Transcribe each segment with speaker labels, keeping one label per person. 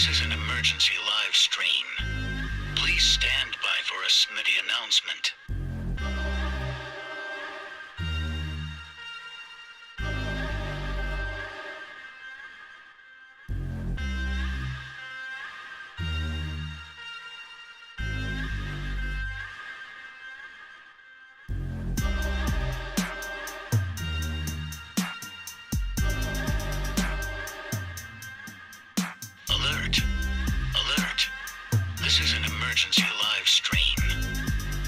Speaker 1: This is an emergency live stream. Please stand by for a Smitty announcement. Alert! Alert! This is an emergency live stream.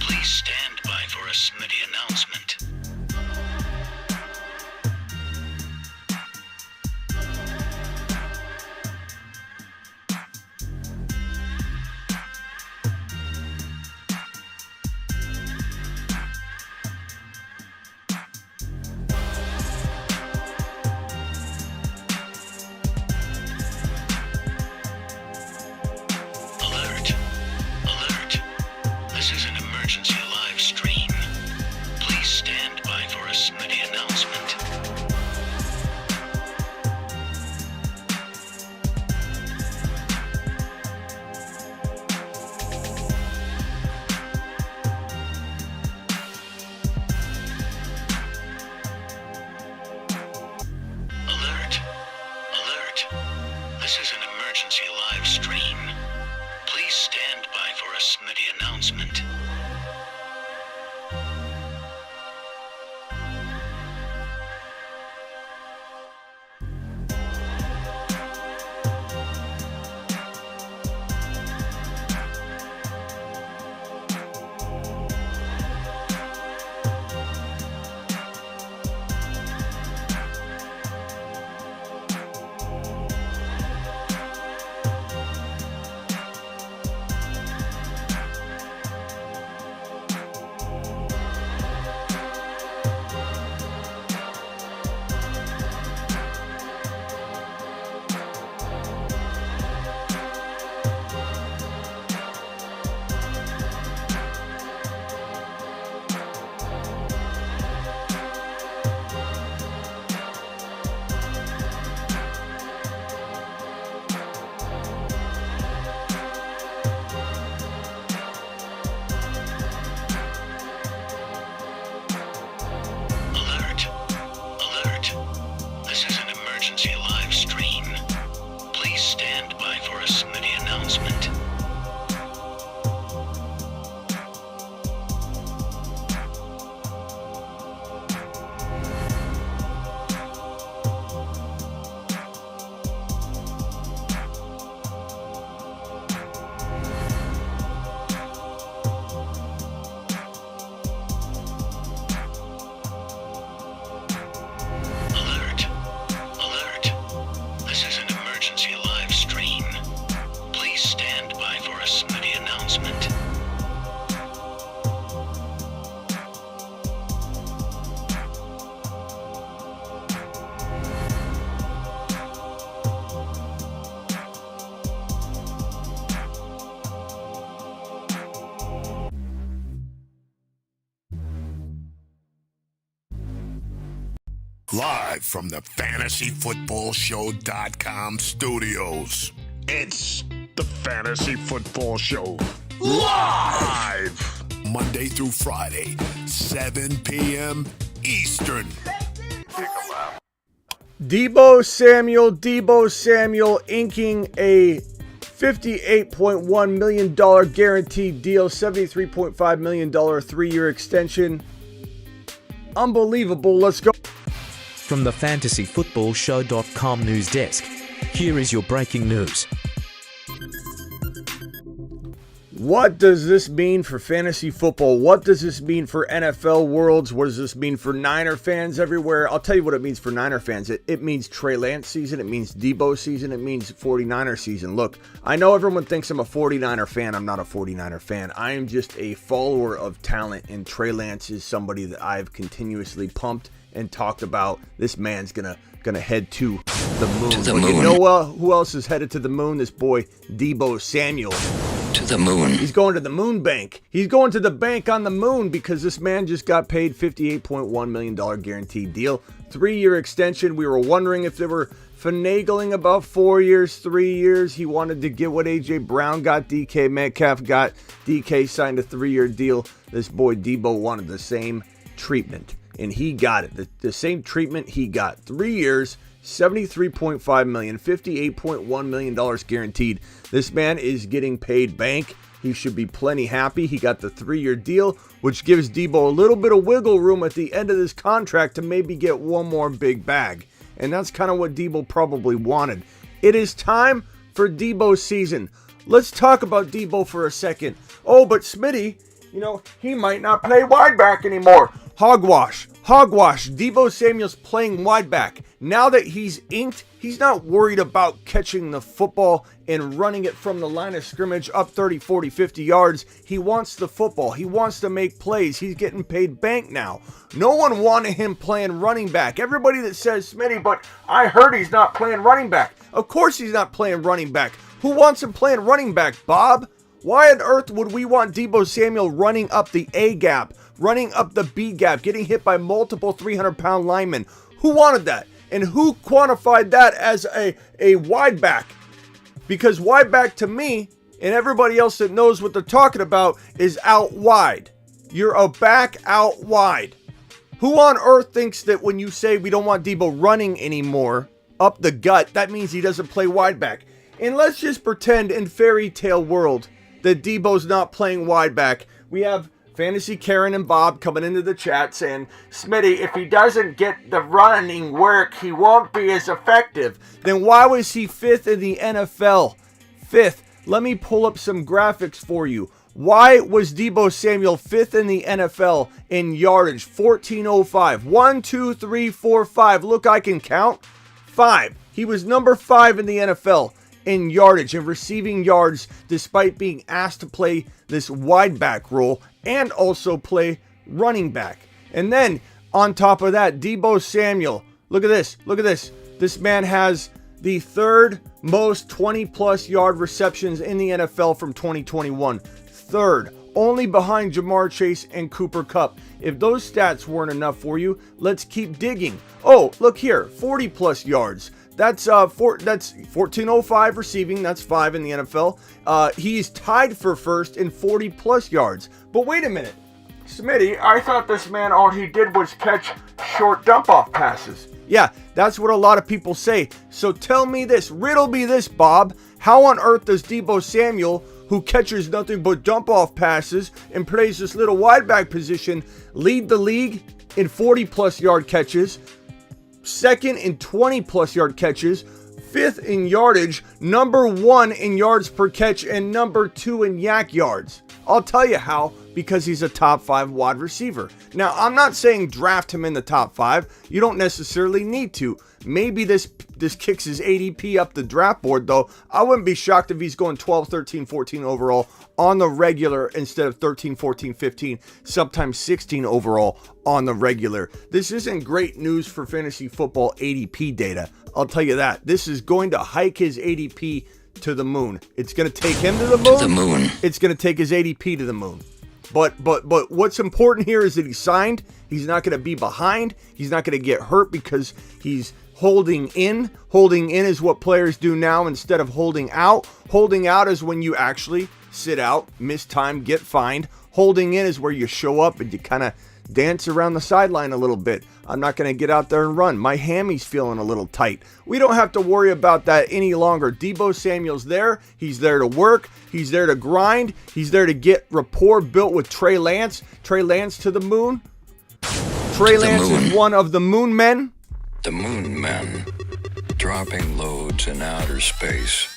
Speaker 1: Please stand by for a Smitty announcement. Alert! Alert! This is an emergency live stream. Please stand by for a Smitty announcement. Alert! Alert! This is an emergency live stream. Please stand by for a Smitty announcement. Alert! Alert! This is an emergency live stream. Please stand by for a Smitty announcement. Alert! Alert! This is an emergency live stream. Please stand by for a Smitty announcement.
Speaker 2: Live from the FantasyFootballShow.com studios. It's the Fantasy Football Show. Live! Monday through Friday, 7 p.m. Eastern.
Speaker 3: Deebo Samuel inking a $58.1 million guaranteed deal, $73.5 million 3-year extension. Unbelievable. Let's go.
Speaker 4: From the FantasyFootballShow.com news desk, here is your breaking news.
Speaker 3: What does this mean for fantasy football? What does this mean for NFL worlds? What does this mean for Niner fans everywhere? I'll tell you what it means for Niner fans. It means Trey Lance season. It means Deebo season. It means 49er season. Look, I know everyone thinks I'm a 49er fan. I'm not a 49er fan. I am just a follower of talent, and Trey Lance is somebody that I've continuously pumped and talked about. This man's gonna head to the moon.
Speaker 1: To the
Speaker 3: But
Speaker 1: moon.
Speaker 3: you know who else is headed to the moon? This boy, Deebo Samuel.
Speaker 1: To the moon.
Speaker 3: He's going to the moon bank. He's going to the bank on the moon because this man just got paid $58.1 million guaranteed deal. 3-year extension. We were wondering if there were finagling about 4 years, 3 years. He wanted to get what A.J. Brown got, DK Metcalf got. DK signed a 3-year deal. This boy Deebo wanted the same treatment, and he got it. The same treatment he got. 3 years, $73.5 million, $58.1 million guaranteed. This man is getting paid bank. He should be plenty happy. He got the 3-year deal, which gives Deebo a little bit of wiggle room at the end of this contract to maybe get one more big bag. And that's kind of what Deebo probably wanted. It is time for Deebo's season. Let's talk about Deebo for a second. Oh, but Smitty, he might not play wide back anymore. Hogwash. Deebo Samuel's playing wide back. Now that he's inked, he's not worried about catching the football and running it from the line of scrimmage up 30, 40, 50 yards. He wants the football. He wants to make plays. He's getting paid bank now. No one wanted him playing running back. Everybody that says, Smitty, but I heard he's not playing running back. Of course he's not playing running back. Who wants him playing running back, Bob? Why on earth would we want Deebo Samuel running up the A gap, running up the B gap, getting hit by multiple 300-pound linemen? Who wanted that? And who quantified that as a wide back? Because wide back to me, and everybody else that knows what they're talking about, is out wide. You're a back out wide. Who on earth thinks that when you say we don't want Deebo running anymore up the gut, that means he doesn't play wide back? And let's just pretend in fairy tale world that Deebo's not playing wide back. We have Fantasy Karen and Bob coming into the chat saying, Smitty, if he doesn't get the running work, he won't be as effective. Then why was he 5th in the NFL? 5th. Let me pull up some graphics for you. Why was Deebo Samuel 5th in the NFL in yardage? 1405. 1, 2, 3, 4, 5. Look, I can count. 5. He was number 5 in the NFL in yardage and receiving yards, despite being asked to play this wide back role and also play running back. And then on top of that, Deebo Samuel, look at this. This man has the 3rd most 20-plus yard receptions in the NFL from 2021. 3rd, only behind Jamar Chase and Cooper Kupp. If those stats weren't enough for you, let's keep digging. Oh, look here, 40-plus yards. That's 1405 receiving. That's 5 in the NFL. He's tied for 1st in 40-plus yards. But wait a minute. Smitty, I thought this man, all he did was catch short dump-off passes. Yeah, that's what a lot of people say. So tell me this, riddle me this, Bob. How on earth does Deebo Samuel, who catches nothing but dump-off passes and plays this little wide back position, lead the league in 40-plus yard catches, 2nd in 20-plus yard catches, 5th in yardage, number 1 in yards per catch, and number 2 in yak yards? I'll tell you how, because he's a top 5 wide receiver. Now, I'm not saying draft him in the top 5. You don't necessarily need to. Maybe this kicks his ADP up the draft board, though. I wouldn't be shocked if he's going 12, 13, 14 overall on the regular instead of 13, 14, 15, sometimes 16 overall on the regular. This isn't great news for fantasy football ADP data. I'll tell you that. This is going to hike his ADP to the moon. It's going to take him to the moon.
Speaker 1: To the moon.
Speaker 3: It's going to take his ADP to the moon. But what's important here is that he signed. He's not going to be behind. He's not going to get hurt because he's holding in. Holding in is what players do now instead of holding out. Holding out is when you actually sit out, miss time, get fined. Holding in is where you show up and you kind of dance around the sideline a little bit. I'm not going to get out there and run. My hammy's feeling a little tight. We don't have to worry about that any longer. Deebo Samuel's there. He's there to work. He's there to grind. He's there to get rapport built with Trey Lance. Trey Lance to the moon. Trey Lance is one of the moon men.
Speaker 5: The moon men dropping loads in outer space.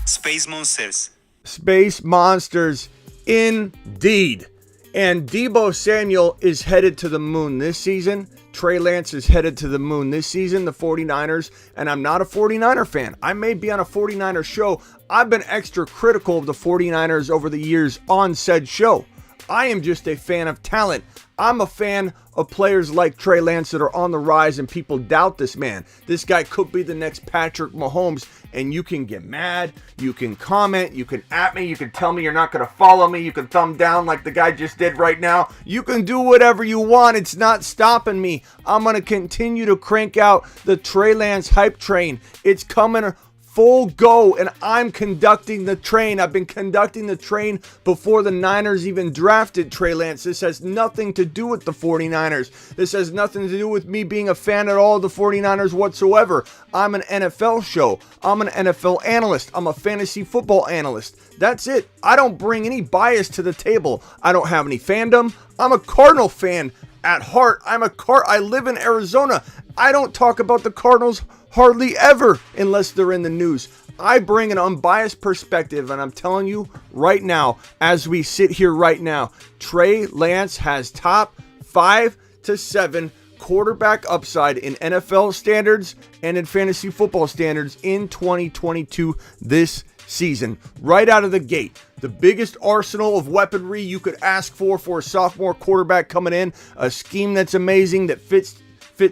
Speaker 6: Space Monsters.
Speaker 3: Space monsters, indeed. And Deebo Samuel is headed to the moon this season. Trey Lance is headed to the moon this season, the 49ers. And I'm not a 49er fan. I may be on a 49er show. I've been extra critical of the 49ers over the years on said show. I am just a fan of talent. I'm a fan of players like Trey Lance that are on the rise, and people doubt this man. This guy could be the next Patrick Mahomes, and you can get mad, you can comment, you can at me, you can tell me you're not going to follow me, you can thumb down like the guy just did right now. You can do whatever you want. It's not stopping me. I'm going to continue to crank out the Trey Lance hype train. It's coming full go, and I'm conducting the train. I've been conducting the train before the Niners even drafted Trey Lance. This has nothing to do with the 49ers. This has nothing to do with me being a fan at all of the 49ers whatsoever. I'm an NFL show. I'm an NFL analyst. I'm a fantasy football analyst. That's it. I don't bring any bias to the table. I don't have any fandom. I'm a Cardinal fan at heart. I live in Arizona. I don't talk about the Cardinals hardly ever unless they're in the news. I bring an unbiased perspective, and I'm telling you right now, as we sit here right now, Trey Lance has top 5 to 7 quarterback upside in NFL standards and in fantasy football standards in 2022 this season. Right out of the gate. The biggest arsenal of weaponry you could ask for a sophomore quarterback coming in. A scheme that's amazing that fits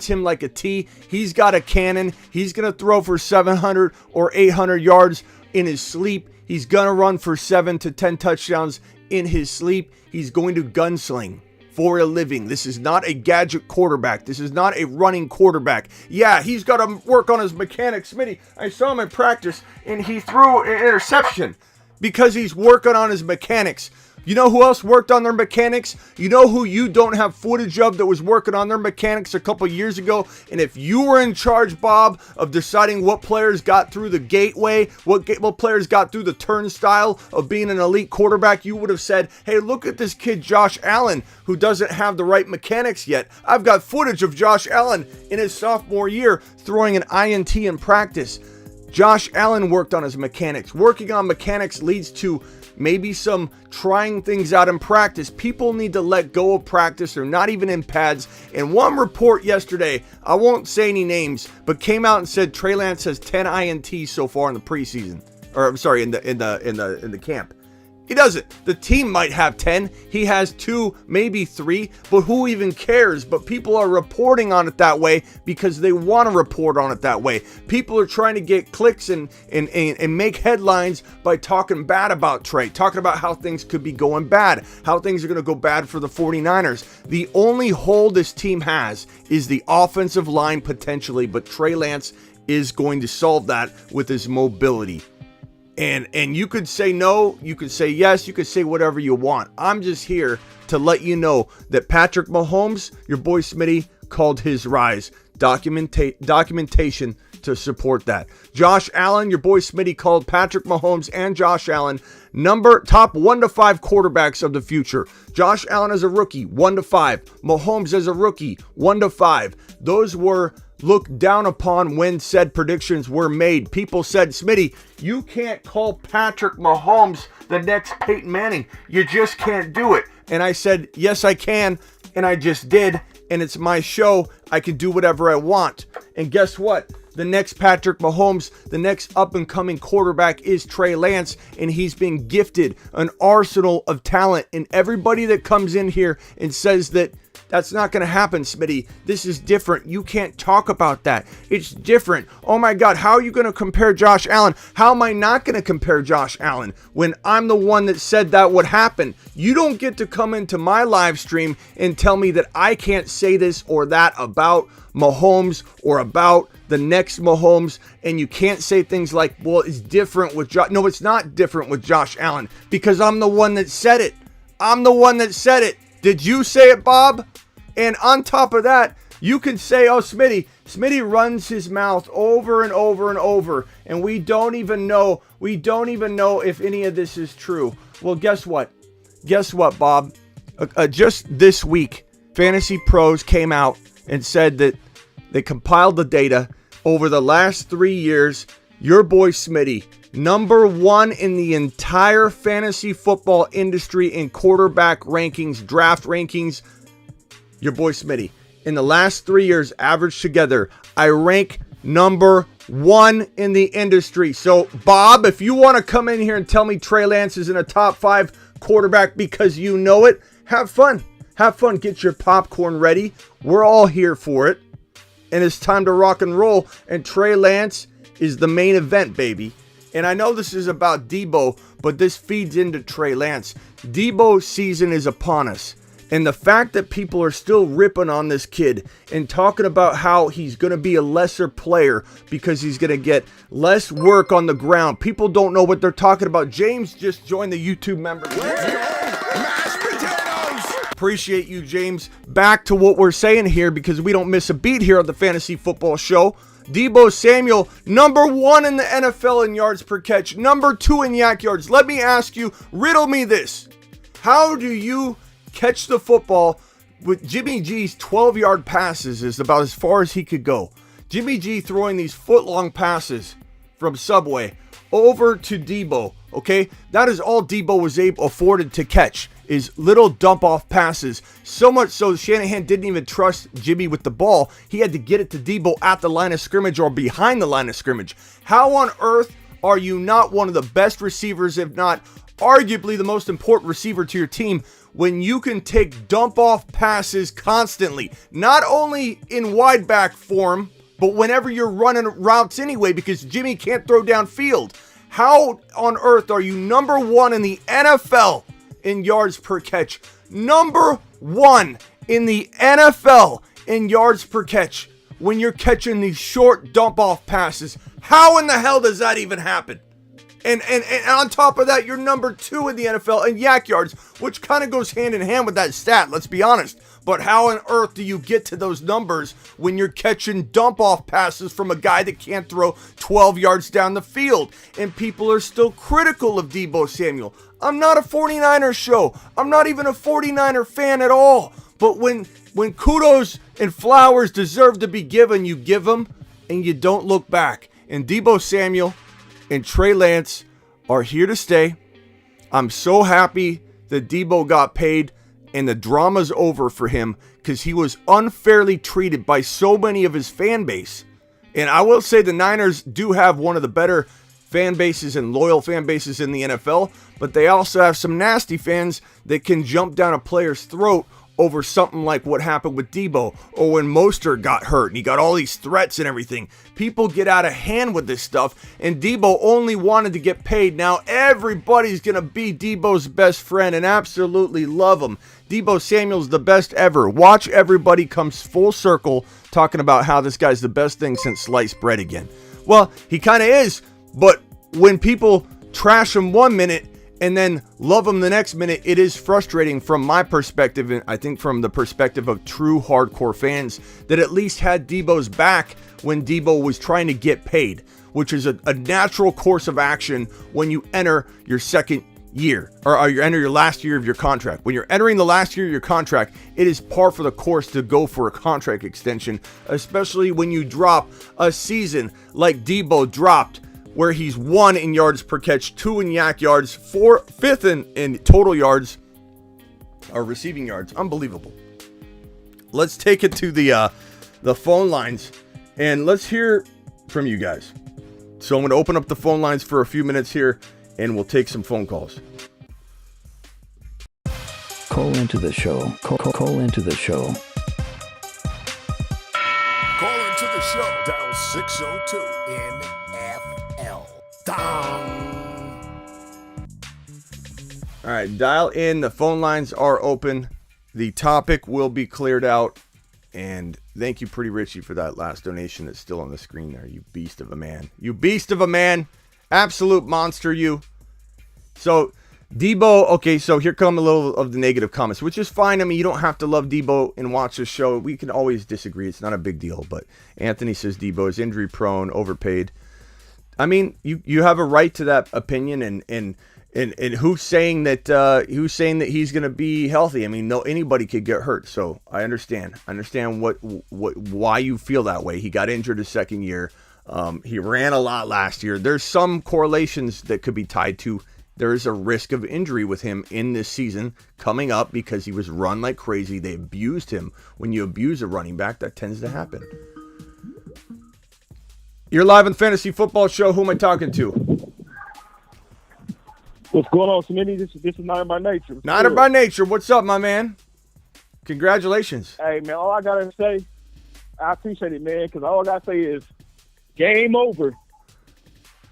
Speaker 3: him like a T. He's got a cannon. He's going to throw for 700 or 800 yards in his sleep. He's going to run for 7 to 10 touchdowns in his sleep. He's going to gunsling for a living. This is not a gadget quarterback. This is not a running quarterback. Yeah, he's got to work on his mechanics. Smitty, I saw him in practice, and he threw an interception because he's working on his mechanics. You know who else worked on their mechanics? You know who you don't have footage of that was working on their mechanics a couple years ago? And if you were in charge, Bob, of deciding what players got through the gateway, what players got through the turnstile of being an elite quarterback, you would have said, hey, look at this kid Josh Allen who doesn't have the right mechanics yet. I've got footage of Josh Allen in his sophomore year throwing an INT in practice. Josh Allen worked on his mechanics. Working on mechanics leads to maybe some trying things out in practice. People need to let go of practice. They're not even in pads. And one report yesterday, I won't say any names, but came out and said Trey Lance has 10 INTs so far in the preseason. Or I'm sorry, in the camp. He doesn't. The team might have 10. He has 2, maybe 3, but who even cares? But people are reporting on it that way because they want to report on it that way. People are trying to get clicks and make headlines by talking bad about Trey, talking about how things could be going bad, how things are going to go bad for the 49ers. The only hole this team has is the offensive line potentially, but Trey Lance is going to solve that with his mobility. And you could say no, you could say yes, you could say whatever you want. I'm just here to let you know that Patrick Mahomes, your boy Smitty, called his rise. Documentation to support that. Josh Allen, your boy Smitty, called Patrick Mahomes and Josh Allen top 1 to 5 quarterbacks of the future. Josh Allen as a rookie, 1 to 5. Mahomes as a rookie, 1 to 5. Those were looked down upon when said predictions were made. People said, Smitty, you can't call Patrick Mahomes the next Peyton Manning. You just can't do it. And I said, yes, I can. And I just did. And it's my show. I can do whatever I want. And guess what? The next Patrick Mahomes, the next up-and-coming quarterback is Trey Lance, and he's been gifted an arsenal of talent. And everybody that comes in here and says that that's not going to happen, Smitty, this is different, you can't talk about that. It's different. Oh my God, how are you going to compare Josh Allen? How am I not going to compare Josh Allen when I'm the one that said that would happen? You don't get to come into my live stream and tell me that I can't say this or that about Mahomes or about the next Mahomes, and you can't say things like, well, it's different with Josh. No, it's not different with Josh Allen because I'm the one that said it. I'm the one that said it. Did you say it, Bob? And on top of that, you can say, oh, Smitty runs his mouth over and over and over, and we don't even know if any of this is true. Well, guess what? Guess what, Bob? Just this week, Fantasy Pros came out and said that they compiled the data over the last 3 years. Your boy Smitty, number 1 in the entire fantasy football industry in quarterback rankings, draft rankings. Your boy Smitty, in the last 3 years, averaged together, I rank number 1 in the industry. So, Bob, if you want to come in here and tell me Trey Lance is in a top 5 quarterback because you know it. Have fun. Have fun. Get your popcorn ready. We're all here for it. And it's time to rock and roll. And Trey Lance is the main event, baby. And I know this is about Deebo, but this feeds into Trey Lance. Deebo season is upon us. And the fact that people are still ripping on this kid and talking about how he's going to be a lesser player because he's going to get less work on the ground. People don't know what they're talking about. James just joined the YouTube membership.
Speaker 2: Mashed potatoes!
Speaker 3: Appreciate you, James. Back to what we're saying here because we don't miss a beat here on the Fantasy Football Show. Deebo Samuel, number 1 in the NFL in yards per catch, number 2 in yak yards. Let me ask you, riddle me this. How do you catch the football with Jimmy G's 12-yard passes is about as far as he could go. Jimmy G throwing these foot-long passes from Subway over to Deebo, okay? That is all Deebo was afforded to catch is little dump-off passes. So much so Shanahan didn't even trust Jimmy with the ball. He had to get it to Deebo at the line of scrimmage or behind the line of scrimmage. How on earth are you not one of the best receivers, if not arguably the most important receiver to your team, when you can take dump-off passes constantly, not only in wide back form, but whenever you're running routes anyway, because Jimmy can't throw downfield? How on earth are you number 1 in the NFL in yards per catch? Number 1 in the NFL in yards per catch when you're catching these short dump-off passes. How in the hell does that even happen? And on top of that, you're number 2 in the NFL in yak yards, which kind of goes hand in hand with that stat, let's be honest. But how on earth do you get to those numbers when you're catching dump-off passes from a guy that can't throw 12 yards down the field? And people are still critical of Deebo Samuel. I'm not a 49er show. I'm not even a 49er fan at all. But when kudos and flowers deserve to be given, you give them and you don't look back. And Deebo Samuel and Trey Lance are here to stay. I'm so happy that Deebo got paid and the drama's over for him because he was unfairly treated by so many of his fan base. And I will say the Niners do have one of the better fan bases and loyal fan bases in the NFL, but they also have some nasty fans that can jump down a player's throat over something like what happened with Deebo, or when Mostert got hurt and he got all these threats and everything. People get out of hand with this stuff, and Deebo only wanted to get paid. Now everybody's going to be Deebo's best friend and absolutely love him. Deebo Samuel's the best ever. Watch everybody comes full circle talking about how this guy's the best thing since sliced bread again. Well, he kind of is, but when people trash him 1 minute and then love him the next minute, it is frustrating from my perspective, and I think from the perspective of true hardcore fans that at least had Deebo's back when Deebo was trying to get paid, which is a natural course of action when you enter your second year, or you enter your last year of your contract. When you're entering the last year of your contract, it is par for the course to go for a contract extension, especially when you drop a season like Deebo dropped, where he's 1 in yards per catch, 2 in yak yards, 5th in total yards, or receiving yards. Unbelievable. Let's take it to the phone lines, and let's hear from you guys. So I'm going to open up the phone lines for a few minutes here, and we'll take some phone calls.
Speaker 7: Call into the show. Call into the show.
Speaker 2: Call into the show. Dial 602 NFL. Dong.
Speaker 3: All right, dial in. The phone lines are open. The topic will be cleared out. And thank you, Pretty Richie, for that last donation that's still on the screen there. You beast of a man. You beast of a man. Absolute monster, you. So, Deebo, okay, so here come a little of the negative comments, which is fine. I mean, you don't have to love Deebo and watch this show. We can always disagree. It's not a big deal. But Anthony says Deebo is injury prone, overpaid. I mean, you have a right to that opinion, and who's saying that he's going to be healthy? I mean, no, anybody could get hurt. So I understand. Why you feel that way. He got injured his second year. He ran a lot last year. There's some correlations that could be tied to. There is a risk of injury with him in this season coming up because he was run like crazy. They abused him. When you abuse a running back, that tends to happen. You're live on Fantasy Football Show. Who am I talking to?
Speaker 8: What's going on, Smitty? This is Niner by Nature.
Speaker 3: Niner by Nature. What's up, my man? Congratulations.
Speaker 8: Hey, man, all I got to say, I appreciate it, man, because all I got to say is game over,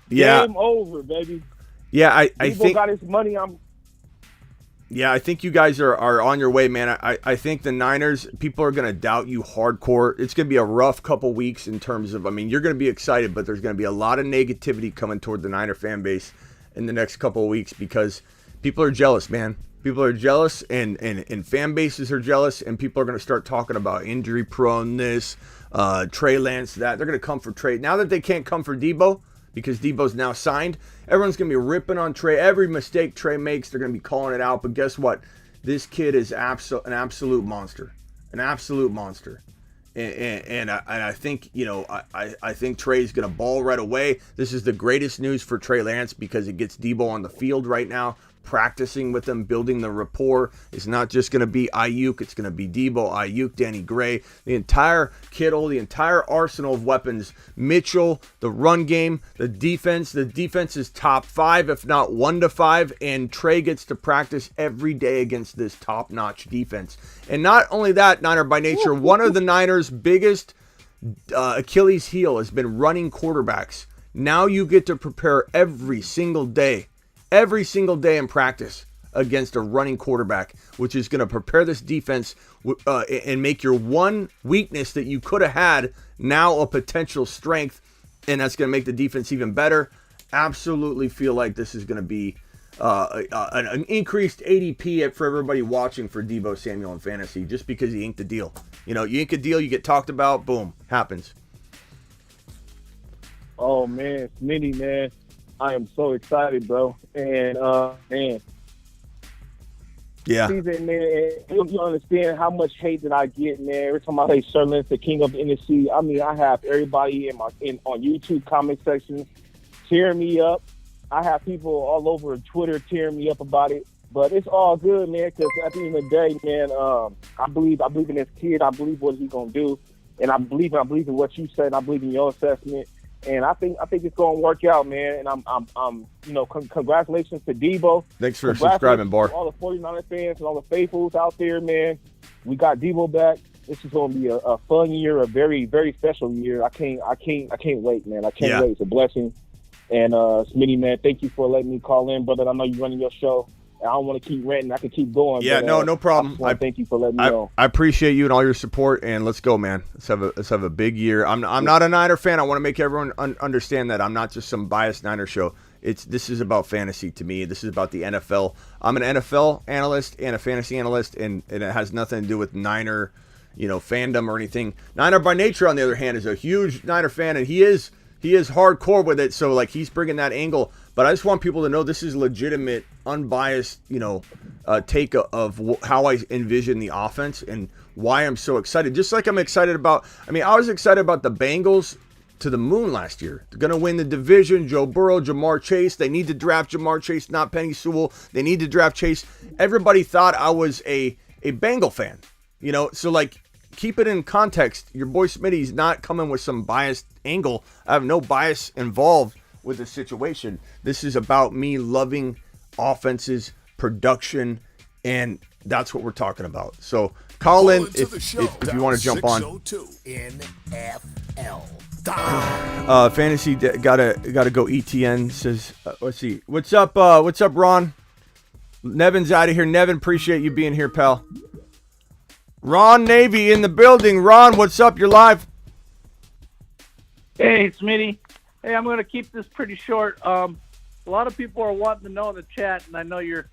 Speaker 8: baby.
Speaker 3: Yeah, I
Speaker 8: Deebo
Speaker 3: think
Speaker 8: got his money.
Speaker 3: I think you guys are on your way, man. I think the Niners, people are going to doubt you hardcore. It's going to be a rough couple weeks in terms of, you're going to be excited, but there's going to be a lot of negativity coming toward the Niner fan base in the next couple of weeks because people are jealous, man. People are jealous, and fan bases are jealous, and people are going to start talking about injury proneness, Trey Lance, that. They're going to come for Trey. Now that they can't come for Deebo, because Deebo's now signed, everyone's going to be ripping on Trey. Every mistake Trey makes, they're going to be calling it out. But guess what? This kid is an absolute monster. An absolute monster. And I think, I think Trey's going to ball right away. This is the greatest news for Trey Lance because it gets Deebo on the field right now, practicing with them, building the rapport. It's not just going to be Ayuk. It's going to be Deebo, Ayuk, Danny Gray, the entire Kittle, the entire arsenal of weapons. Mitchell, the run game, the defense. The defense is top 5, if not 1 to 5, and Trey gets to practice every day against this top-notch defense. And not only that, Niner by Nature, one of the Niners' biggest Achilles heel has been running quarterbacks. Now you get to prepare every single day in practice against a running quarterback, which is going to prepare this defense and make your one weakness that you could have had now a potential strength, and that's going to make the defense even better. Absolutely feel like this is going to be an increased ADP for everybody watching for Deebo Samuel in fantasy just because he inked the deal. You ink a deal, you get talked about, boom, happens.
Speaker 8: Oh, man, Smitty, man. I am so excited, bro. And, man.
Speaker 3: Yeah.
Speaker 8: Season, man, you understand how much hate that I get, man. Every time I say Trey Lance, the king of the NFC, I have everybody on YouTube comment sections tearing me up. I have people all over Twitter tearing me up about it. But it's all good, man, because at the end of the day, man, I believe in this kid. I believe what he's going to do. And I believe in what you said. And I believe in your assessment. And I think it's going to work out, man. And I'm congratulations to Deebo.
Speaker 3: Thanks for subscribing, Bar.
Speaker 8: All the 49er fans and all the faithfuls out there, man. We got Deebo back. This is going to be a fun year, a very, very special year. I can't wait, man. I can't wait. It's a blessing. And Smitty, man, thank you for letting me call in, brother. I know you're running your show. I don't want to keep ranting. I can keep going.
Speaker 3: Yeah,
Speaker 8: but,
Speaker 3: no problem.
Speaker 8: Thank you for letting me know.
Speaker 3: I appreciate you and all your support, and let's go, man. Let's have a big year. I'm not a Niner fan. I want to make everyone understand that I'm not just some biased Niner show. This is about fantasy to me. This is about the NFL. I'm an NFL analyst and a fantasy analyst, and it has nothing to do with Niner, fandom or anything. Niner by Nature, on the other hand, is a huge Niner fan, and he is hardcore with it. So he's bringing that angle. But I just want people to know this is legitimate, unbiased, take of how I envision the offense and why I'm so excited. Just like I'm excited about, I was excited about the Bengals to the moon last year. They're going to win the division. Joe Burrow, Jamar Chase. They need to draft Jamar Chase, not Penny Sewell. They need to draft Chase. Everybody thought I was a Bengal fan, so keep it in context. Your boy Smitty's not coming with some biased angle. I have no bias involved with the situation. This is about me loving offenses, production, and that's what we're talking about. So call in if you want to jump on.
Speaker 2: NFL.
Speaker 3: Fantasy gotta go. ETN says, let's see. What's up, Ron? Nevin's out of here. Nevin, appreciate you being here, pal. Ron Navy in the building. Ron, what's up? You're live.
Speaker 9: Hey, Smitty. Hey, I'm going to keep this pretty short. A lot of people are wanting to know in the chat, and I know you're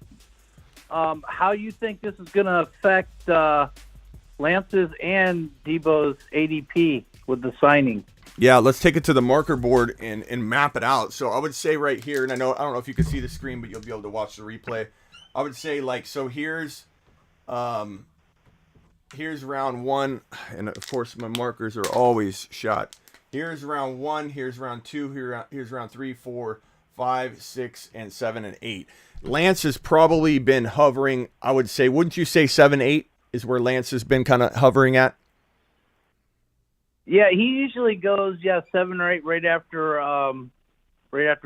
Speaker 9: how you think this is going to affect Lance's and Deebo's ADP with the signing.
Speaker 3: Yeah, let's take it to the marker board and map it out. So I would say right here, and I don't know if you can see the screen, but you'll be able to watch the replay. I would say so here's round 1, and of course my markers are always shot. Here's round 1, here's round 2, here's round 3, 4, 5, 6, and 7, and 8. Lance has probably been hovering, I would say, wouldn't you say 7, 8 is where Lance has been kind of hovering at?
Speaker 9: Yeah, he usually goes 7 or 8 right after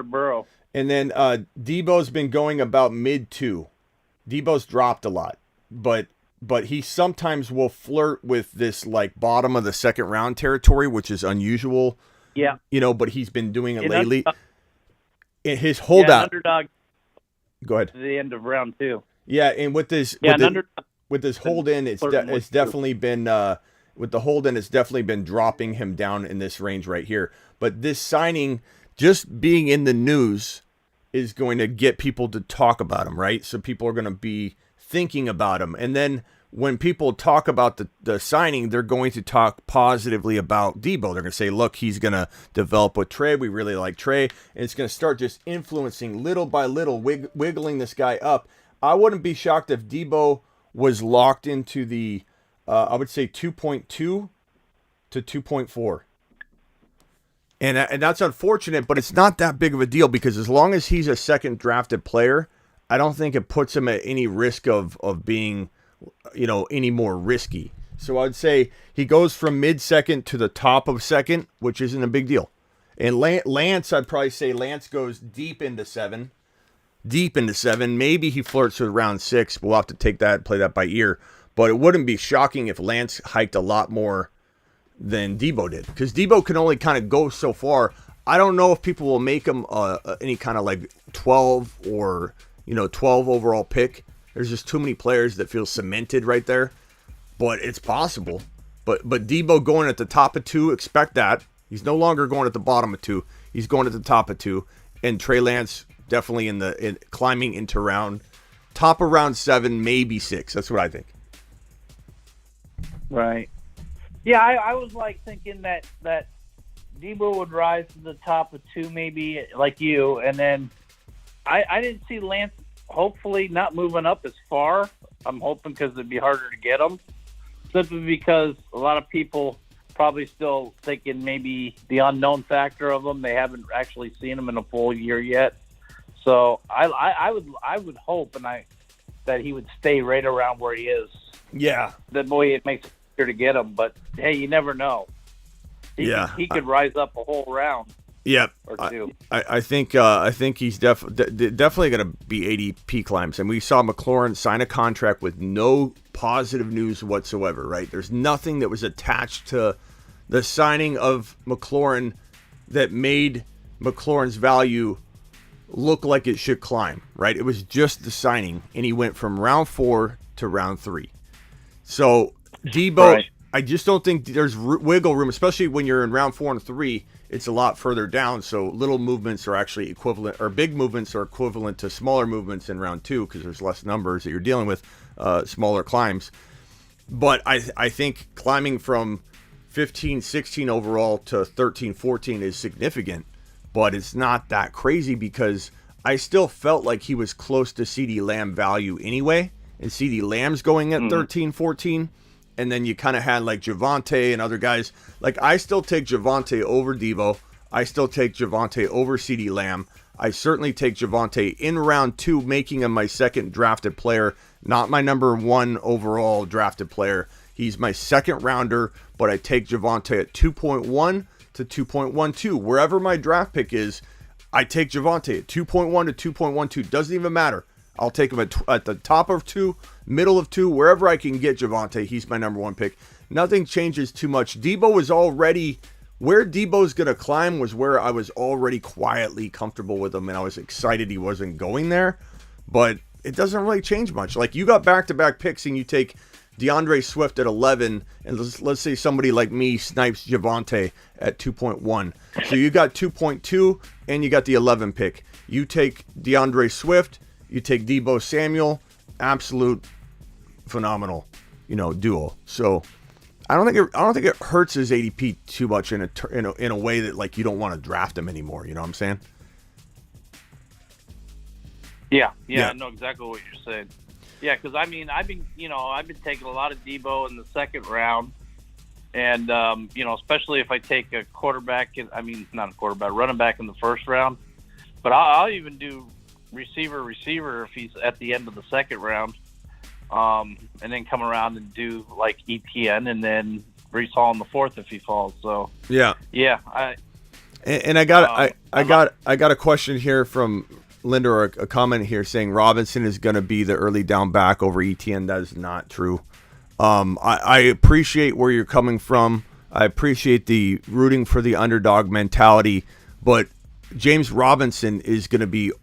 Speaker 9: Burrow.
Speaker 3: And then Deebo's been going about mid 2. Deebo's dropped a lot, but he sometimes will flirt with this like bottom of the second round territory, which is unusual.
Speaker 9: Yeah.
Speaker 3: But he's been doing it
Speaker 9: And
Speaker 3: lately. And his holdout.
Speaker 9: Underdog.
Speaker 3: Go ahead.
Speaker 9: To the end of round 2.
Speaker 3: Yeah, and with this with this hold in, it's definitely been with the hold in, it's definitely been dropping him down in this range right here. But this signing, just being in the news, is going to get people to talk about him, right? So people are going to be thinking about him. And then when people talk about the signing, they're going to talk positively about Deebo. They're going to say, look, he's going to develop with Trey. We really like Trey. And it's going to start just influencing little by little, wiggling this guy up. I wouldn't be shocked if Deebo was locked into the, I would say 2.2 to 2.4. And that's unfortunate, but it's not that big of a deal because as long as he's a second drafted player, I don't think it puts him at any risk of being, any more risky. So I'd say he goes from mid-second to the top of second, which isn't a big deal. And Lance, I'd probably say Lance goes deep into 7. Maybe he flirts with round 6. We'll have to play that by ear. But it wouldn't be shocking if Lance hiked a lot more than Deebo did, because Deebo can only kind of go so far. I don't know if people will make him any kind of like 12 or 12 overall pick. There's just too many players that feel cemented right there, but it's possible. But Deebo going at the top of 2, expect that. He's no longer going at the bottom of 2. He's going at the top of 2, and Trey Lance definitely in climbing into top of round 7, maybe 6. That's what I think.
Speaker 9: Right. Yeah, I was like thinking that Deebo would rise to the top of 2, maybe like you, and then I didn't see Lance hopefully not moving up as far. I'm hoping because it'd be harder to get him, simply because a lot of people probably still thinking maybe the unknown factor of him. They haven't actually seen him in a full year yet. So I would hope that he would stay right around where he is.
Speaker 3: Yeah.
Speaker 9: That boy, it makes it easier to get him, but hey, you never know. He could rise up a whole round.
Speaker 3: Yep.
Speaker 9: Or 2.
Speaker 3: I think he's definitely going to be ADP climbs. And we saw McLaurin sign a contract with no positive news whatsoever, right? There's nothing that was attached to the signing of McLaurin that made McLaurin's value look like it should climb, right? It was just the signing, and he went from round 4 to round 3. So Deebo, right. I just don't think there's wiggle room, especially when you're in round 4 and 3. It's a lot further down, so little movements are actually equivalent, or big movements are equivalent to smaller movements in round 2 because there's less numbers that you're dealing with, smaller climbs. But I think climbing from 15, 16 overall to 13, 14 is significant, but it's not that crazy because I still felt like he was close to CeeDee Lamb value anyway, and CeeDee Lamb's going at 13, 14. And then you kind of had like Javonte and other guys. Like I still take Javonte over Deebo. I still take Javonte over CeeDee Lamb. I certainly take Javonte in round 2, making him my second drafted player, not my number 1 overall drafted player. He's my second rounder, but I take Javonte at 2.1 to 2.12. Wherever my draft pick is, I take Javonte at 2.1 to 2.12. Doesn't even matter. I'll take him at the top of 2, middle of 2, wherever I can get Javonte. He's my number 1 pick. Nothing changes too much. Deebo was already, where Deebo's going to climb was where I was already quietly comfortable with him, and I was excited he wasn't going there. But it doesn't really change much. Like you got back-to-back picks, and you take DeAndre Swift at 11, and let's say somebody like me snipes Javonte at 2.1. So you got 2.2, and you got the 11 pick. You take DeAndre Swift, you take Deebo Samuel, absolute phenomenal, duo. So I don't think it hurts his ADP too much in a way that like you don't want to draft him anymore. You know what I'm saying?
Speaker 9: Yeah, I know exactly what you're saying. Yeah, because I mean, I've been taking a lot of Deebo in the second round, and especially if I take a quarterback, running back in the first round. But I'll even do receiver if he's at the end of the second round, and then come around and do like ETN and then Breece Hall in the fourth if he falls. So yeah.
Speaker 3: And I got a question here from Linda, or a comment here saying Robinson is going to be the early down back over ETN. That is not true. I appreciate where you're coming from. I appreciate the rooting for the underdog mentality, but James Robinson is going to be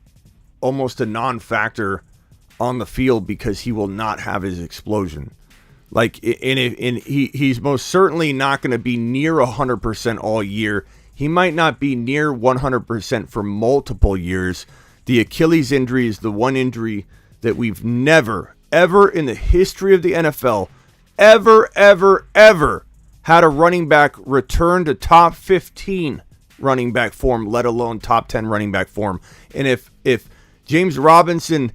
Speaker 3: almost a non-factor on the field because he will not have his explosion. He's most certainly not going to be near 100% all year. He might not be near 100% for multiple years. The Achilles injury is the one injury that we've never, ever in the history of the NFL, ever had a running back return to top 15 running back form, let alone top 10 running back form. And if James Robinson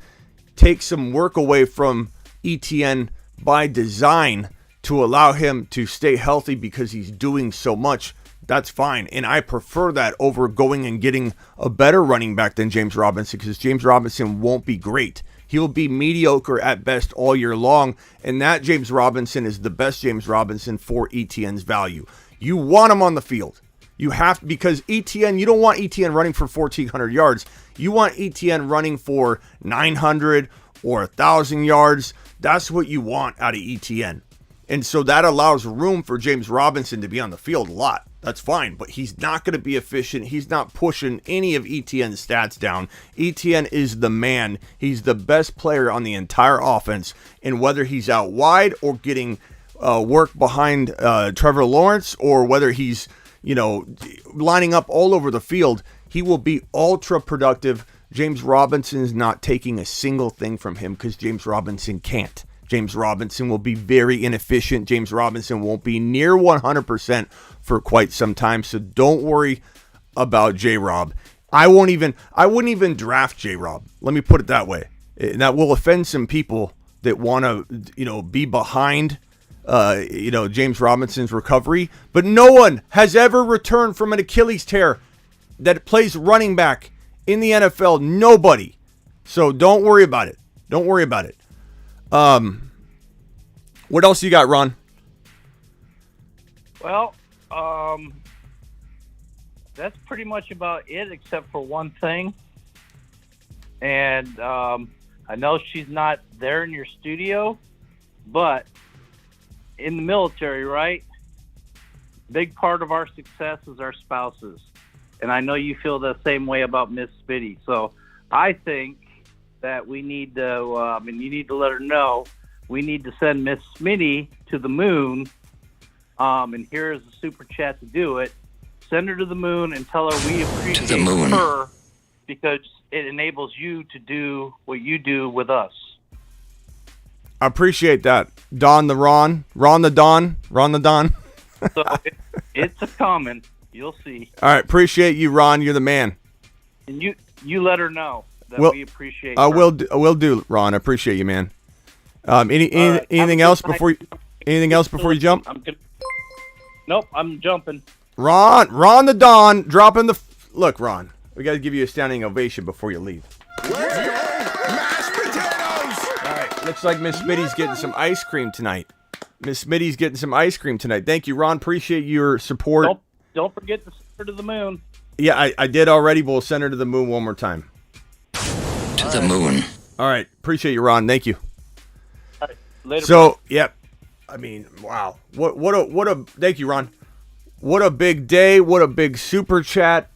Speaker 3: takes some work away from ETN by design to allow him to stay healthy because he's doing so much, that's fine. And I prefer that over going and getting a better running back than James Robinson, because James Robinson won't be great. He'll be mediocre at best all year long, and that James Robinson is the best James Robinson for ETN's value. You want him on the field. You have, because ETN, you don't want ETN running for 1,400 yards. You want ETN running for 900 or 1,000 yards. That's what you want out of ETN. And so that allows room for James Robinson to be on the field a lot. That's fine, but he's not going to be efficient. He's not pushing any of ETN's stats down. ETN is the man. He's the best player on the entire offense. And whether he's out wide or getting work behind Trevor Lawrence, or whether he's, lining up all over the field, he will be ultra productive. James Robinson is not taking a single thing from him because James Robinson can't. James Robinson will be very inefficient. James Robinson won't be near 100% for quite some time. So don't worry about J-Rob. I wouldn't even draft J-Rob. Let me put it that way. And that will offend some people that want to, be behind, James Robinson's recovery. But no one has ever returned from an Achilles tear that plays running back in the NFL. Nobody. So don't worry about it. Don't worry about it. What else you got, Ron?
Speaker 9: Well, that's pretty much about it, except for one thing. And I know she's not there in your studio, but in the military, right? Big part of our success is our spouses. And I know you feel the same way about Miss Spitty. So I think that we need to, and you need to let her know, we need to send Miss Smitty to the moon. And here is the super chat to do it. Send her to the moon and tell her we appreciate her because it enables you to do what you do with us.
Speaker 3: I appreciate that. Don the Ron the Don.
Speaker 9: So it's a common. You'll see.
Speaker 3: All right. Appreciate you, Ron. You're the man.
Speaker 9: And you let her know that we appreciate her.
Speaker 3: I will do, Ron. I appreciate you, man. Anything else before you jump?
Speaker 9: Nope, I'm jumping.
Speaker 3: Ron the Don dropping the look, Ron. We got to give you a standing ovation before you leave.
Speaker 2: Let's go, mashed potatoes.
Speaker 3: All right, looks like Miss Smitty's getting some ice cream tonight. Thank you, Ron. Appreciate your support.
Speaker 9: Don't forget to send her to the moon.
Speaker 3: Yeah, I did already. We'll send her to the moon one more time.
Speaker 5: To the moon.
Speaker 3: All right, appreciate you, Ron. Thank you.
Speaker 9: All right, later.
Speaker 3: So, yep. I mean, wow. What a thank you, Ron. What a big day. What a big super chat.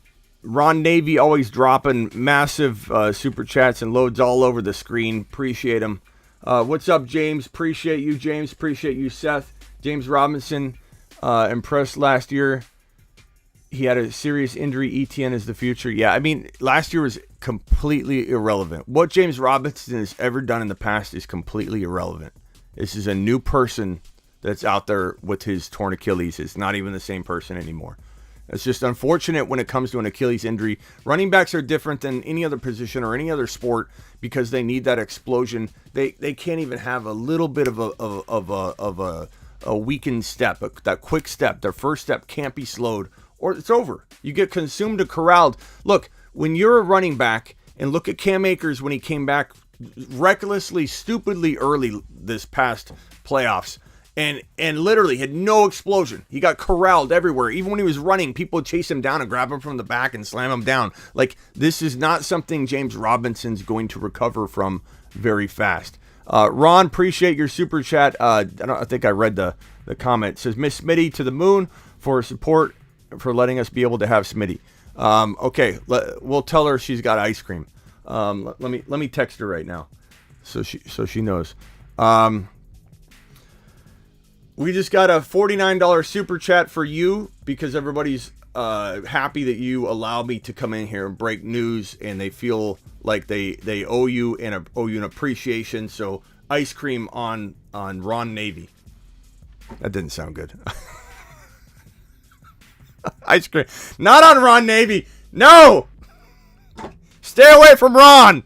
Speaker 3: Ron Navy always dropping massive super chats and loads all over the screen. Appreciate him. What's up, James? Appreciate you, James. Appreciate you, Seth. James Robinson, impressed last year. He had a serious injury. ETN is the future. Yeah, I mean, last year was completely irrelevant. What James Robinson has ever done in the past is completely irrelevant. This is a new person that's out there with his torn Achilles. It's not even the same person anymore. It's just unfortunate when it comes to an Achilles injury. Running backs are different than any other position or any other sport because they need that explosion. They can't even have a little bit of a weakened step, that quick step. Their first step can't be slowed or it's over. You get consumed and corralled. Look, when you're a running back, and look at Cam Akers when he came back recklessly, stupidly early this past playoffs, and literally had no explosion. He got corralled everywhere. Even when he was running, people would chase him down and grab him from the back and slam him down. Like, this is not something James Robinson's going to recover from very fast. Ron, appreciate your super chat. I think I read the comment. It says, Miss Smitty to the moon for support, for letting us be able to have Smitty. Okay, we'll tell her she's got ice cream. Let me text her right now, so she knows. We just got a $49 super chat for you because everybody's happy that you allow me to come in here and break news, and they feel like they owe you and owe you an appreciation. So ice cream on Ron Navy. That didn't sound good. Ice cream, not on Ron Navy. No, stay away from Ron.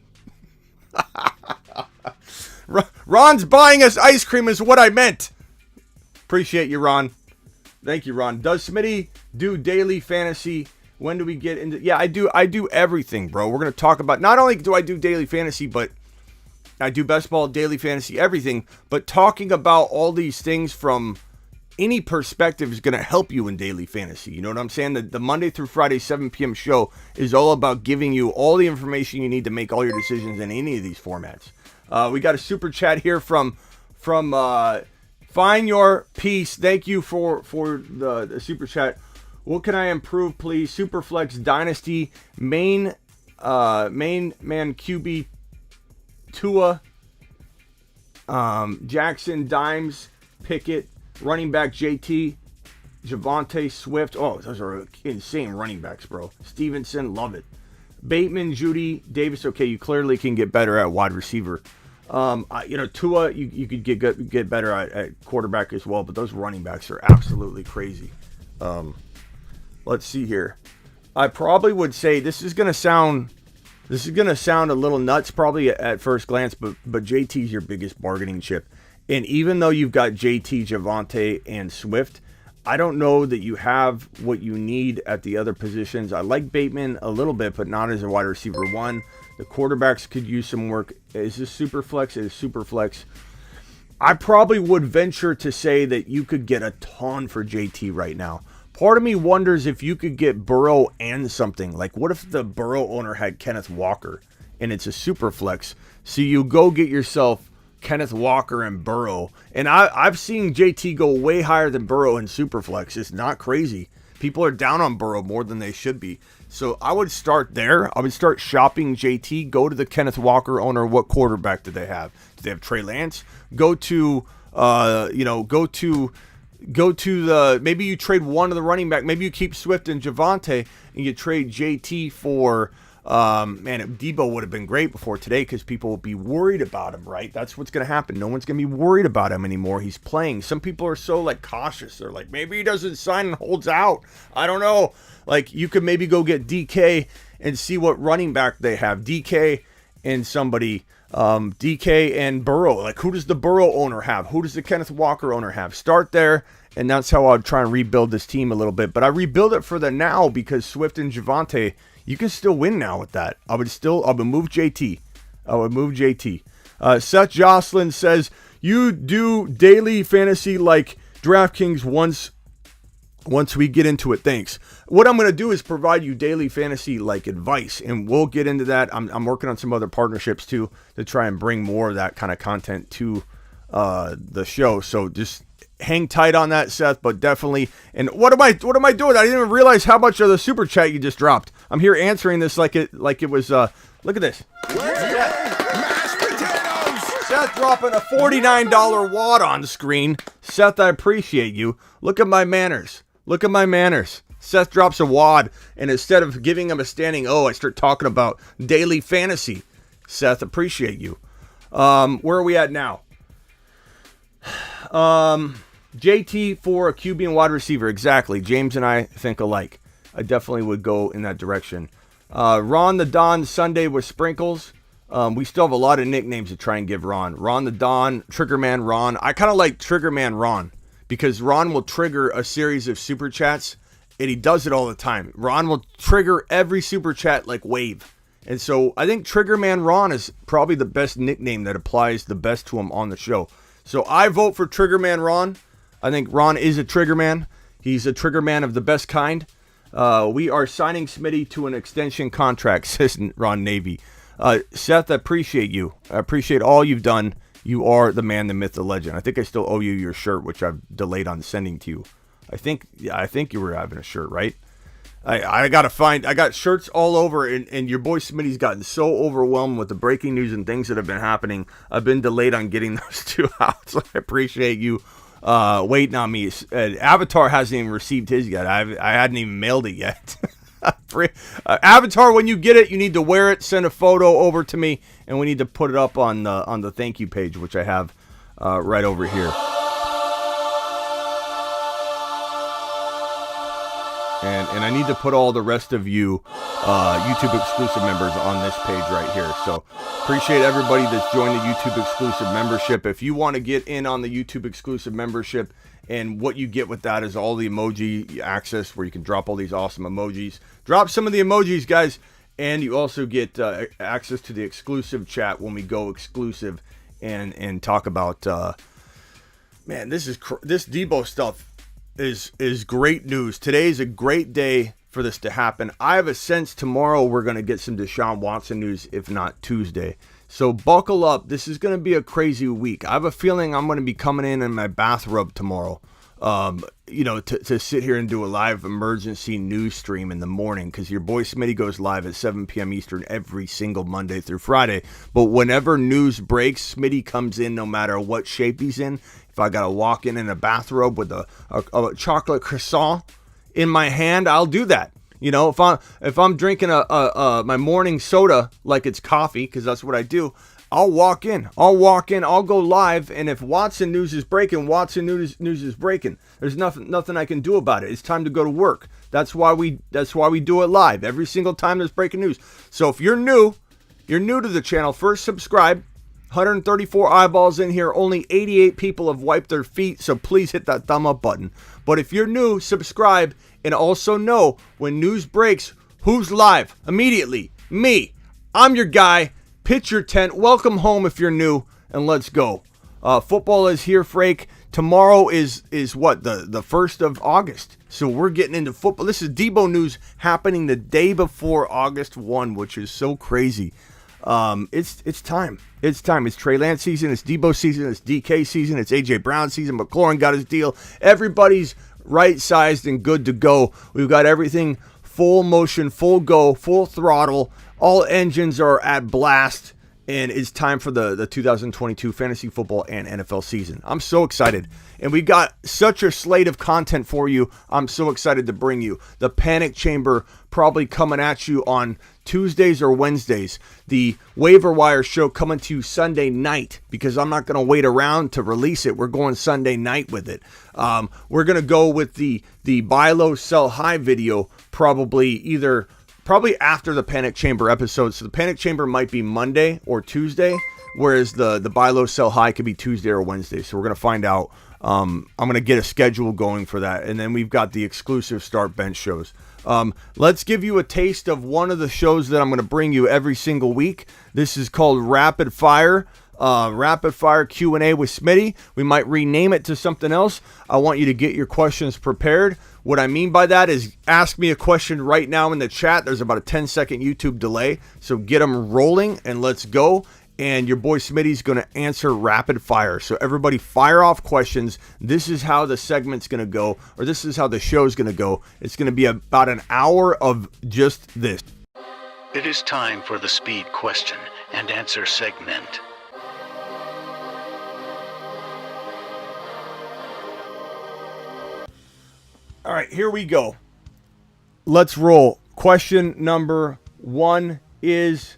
Speaker 3: Ron's buying us ice cream is what I meant. Appreciate you, Ron. Thank you, Ron. Does Smitty do daily fantasy? When do we get into? Yeah, I do everything, bro. We're going to talk about, not only do I do daily fantasy, but I do best ball, daily fantasy, everything. But talking about all these things from any perspective is going to help you in daily fantasy. You know what I'm saying? The Monday through Friday 7 p.m. show is all about giving you all the information you need to make all your decisions in any of these formats. We got a super chat here from Find Your Peace. Thank you for the super chat. What can I improve, please? Superflex Dynasty main man QB Tua, Jackson, Dimes, Pickett, running back JT, Javonte, Swift. Oh, those are insane running backs, bro. Stevenson, love it. Bateman, Judy, Davis. Okay, you clearly can get better at wide receiver. Tua, you could get better at quarterback as well, but those running backs are absolutely crazy. Let's see here. I probably would say this is gonna sound a little nuts probably at first glance, but JT's your biggest bargaining chip. And even though you've got JT, Javonte, and Swift, I don't know that you have what you need at the other positions. I like Bateman a little bit, but not as a wide receiver one. The quarterbacks could use some work. Is this super flex? It is super flex. I probably would venture to say that you could get a ton for JT right now. Part of me wonders if you could get Burrow and something. Like, what if the Burrow owner had Kenneth Walker and it's a super flex? So you go get yourself Kenneth Walker and Burrow. And I've seen JT go way higher than Burrow in Superflex. It's not crazy. People are down on Burrow more than they should be. So I would start there. I would start shopping JT. Go to the Kenneth Walker owner. What quarterback do they have? Do they have Trey Lance? Go to the, maybe you trade one of the running back. Maybe you keep Swift and Javonte and you trade JT for, Deebo would have been great before today because people will be worried about him, right? That's what's going to happen. No one's going to be worried about him anymore. He's playing. Some people are so cautious. They're like, maybe he doesn't sign and holds out. I don't know. Like, you could maybe go get DK and see what running back they have. DK and somebody, DK and Burrow. Like, who does the Burrow owner have? Who does the Kenneth Walker owner have? Start there, and that's how I'd try and rebuild this team a little bit. But I rebuild it for the now because Swift and Javonte, you can still win now with that. I would move JT. Seth Jocelyn says, you do daily fantasy like DraftKings once we get into it. Thanks. What I'm going to do is provide you daily fantasy like advice, and we'll get into that. I'm working on some other partnerships too to try and bring more of that kind of content to the show. So just hang tight on that, Seth, but definitely. And what am I doing? I didn't even realize how much of the super chat you just dropped. I'm here answering this like it was look at this.
Speaker 2: Mashed potatoes!
Speaker 3: Seth dropping a $49 wad on the screen. Seth, I appreciate you. Look at my manners. Seth drops a wad, and instead of giving him a standing O, I start talking about daily fantasy. Seth, appreciate you. Where are we at now? JT for a QB and wide receiver. Exactly. James and I think alike. I definitely would go in that direction. Ron the Don Sunday with sprinkles. We still have a lot of nicknames to try and give Ron. Ron the Don, Triggerman Ron. I kind of like Triggerman Ron because Ron will trigger a series of super chats, and he does it all the time. Ron will trigger every super chat like wave. And so I think Triggerman Ron is probably the best nickname that applies the best to him on the show. So I vote for Triggerman Ron. I think Ron is a Triggerman. He's a Triggerman of the best kind. We are signing Smitty to an extension contract, says Ron Navy. Seth, I appreciate you. I appreciate all you've done. You are the man, the myth, the legend. I think I still owe you your shirt, which I've delayed on sending to you. I think you were having a shirt, right? I got shirts all over, and your boy Smitty's gotten so overwhelmed with the breaking news and things that have been happening. I've been delayed on getting those two out, so I appreciate you waiting on me. Avatar hasn't even received his yet. I hadn't even mailed it yet. Avatar, when you get it, you need to wear it, send a photo over to me, and we need to put it up on the thank you page, which I have right over here. And I need to put all the rest of you YouTube exclusive members on this page right here. So appreciate everybody that's joined the YouTube exclusive membership. If you want to get in on the YouTube exclusive membership, and what you get with that is all the emoji access where you can drop all these awesome emojis. Drop some of the emojis, guys. And you also get access to the exclusive chat when we go exclusive and talk about, man, this Deebo stuff is great news. Today is a great day for this to happen. I have a sense tomorrow we're going to get some Deshaun Watson news, if not Tuesday. So buckle up. This is going to be a crazy week. I have a feeling I'm going to be coming in my bathrobe tomorrow, to sit here and do a live emergency news stream in the morning, because your boy Smitty goes live at 7 p.m. Eastern every single Monday through Friday. But whenever news breaks, Smitty comes in no matter what shape he's in. If I got to walk in a bathrobe with a chocolate croissant in my hand, I'll do that. If I'm drinking my morning soda like it's coffee, because that's what I do, I'll walk in. I'll go live, and if Watson news is breaking, Watson news is breaking. There's nothing I can do about it. It's time to go to work. That's why we do it live every single time there's breaking news. So if you're new to the channel, first subscribe. 134 eyeballs in here. Only 88 people have wiped their feet, so please hit that thumb up button. But if you're new, subscribe, and also know when news breaks, who's live immediately? Me. I'm your guy. Pitch your tent. Welcome home if you're new, and let's go. Football is here, Frake. Tomorrow is what? The 1st of August. So we're getting into football. This is Deebo news happening the day before August 1, which is so crazy. It's time. It's time. It's Trey Lance season. It's Deebo season. It's DK season. It's AJ Brown season. McLaurin got his deal. Everybody's right-sized and good to go. We've got everything full motion, full go, full throttle. All engines are at blast, and it's time for the 2022 fantasy football and NFL season. I'm so excited, and we got such a slate of content for you. I'm so excited to bring you the Panic Chamber, probably coming at you on Tuesdays or Wednesdays. The Waiver Wire show coming to you Sunday night, because I'm not going to wait around to release it. We're going Sunday night with it. We're going to go with the buy low, sell high video probably after the Panic Chamber episode. So the Panic Chamber might be Monday or Tuesday, whereas the buy low, sell high could be Tuesday or Wednesday. So we're going to find out. I'm going to get a schedule going for that. And then we've got the exclusive start bench shows. Let's give you a taste of one of the shows that I'm going to bring you every single week. This is called Rapid Fire. Rapid Fire Q&A with Smitty. We might rename it to something else. I want you to get your questions prepared. What I mean by that is ask me a question right now in the chat. There's about a 10-second YouTube delay. So get them rolling and let's go. And your boy Smitty's going to answer rapid fire. So everybody fire off questions. This is how the segment's going to go, or this is how the show's going to go. It's going to be about an hour of just this.
Speaker 1: It is time for the speed question and answer segment.
Speaker 3: All right, here we go. Let's roll. Question number 1 is,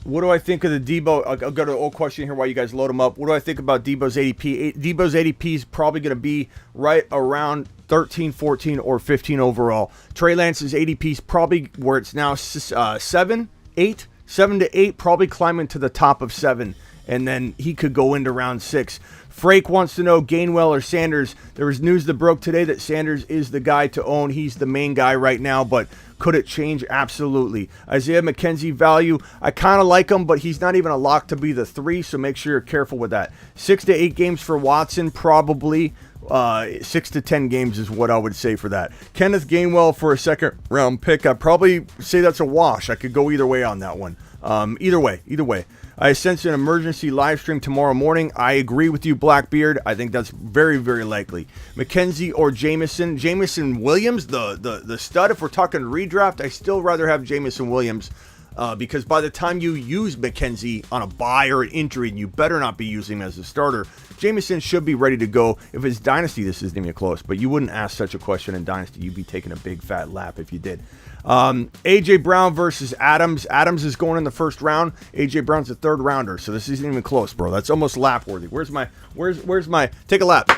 Speaker 3: what do I think of the Deebo? I'll go to the old question here while you guys load them up. What do I think about Deebo's ADP? Deebo's ADP is probably going to be right around 13, 14, or 15 overall. Trey Lance's ADP is probably where it's now 7 to 8, probably climbing to the top of 7. and then he could go into round 6. Frake wants to know Gainwell or Sanders. There was news that broke today that Sanders is the guy to own. He's the main guy right now, but could it change? Absolutely. Isaiah McKenzie value, I kind of like him, but he's not even a lock to be the 3, so make sure you're careful with that. 6 to 8 games for Watson, probably. 6 to 10 games is what I would say for that. Kenneth Gainwell for a second round pick, I'd probably say that's a wash. I could go either way on that one. Either way. I sense an emergency live stream tomorrow morning. I agree with you, Blackbeard. I think that's very, very likely. McKenzie or Jameson. Jameson Williams, the stud. If we're talking redraft, I still rather have Jameson Williams because by the time you use McKenzie on a bye or an injury, and you better not be using him as a starter, Jameson should be ready to go. If it's Dynasty, this isn't even close, but you wouldn't ask such a question in Dynasty. You'd be taking a big fat lap if you did. A.J. Brown versus Adams. Adams is going in the first round. A.J. Brown's a third rounder, so this isn't even close, bro. That's almost lap worthy. Where's my take a lap.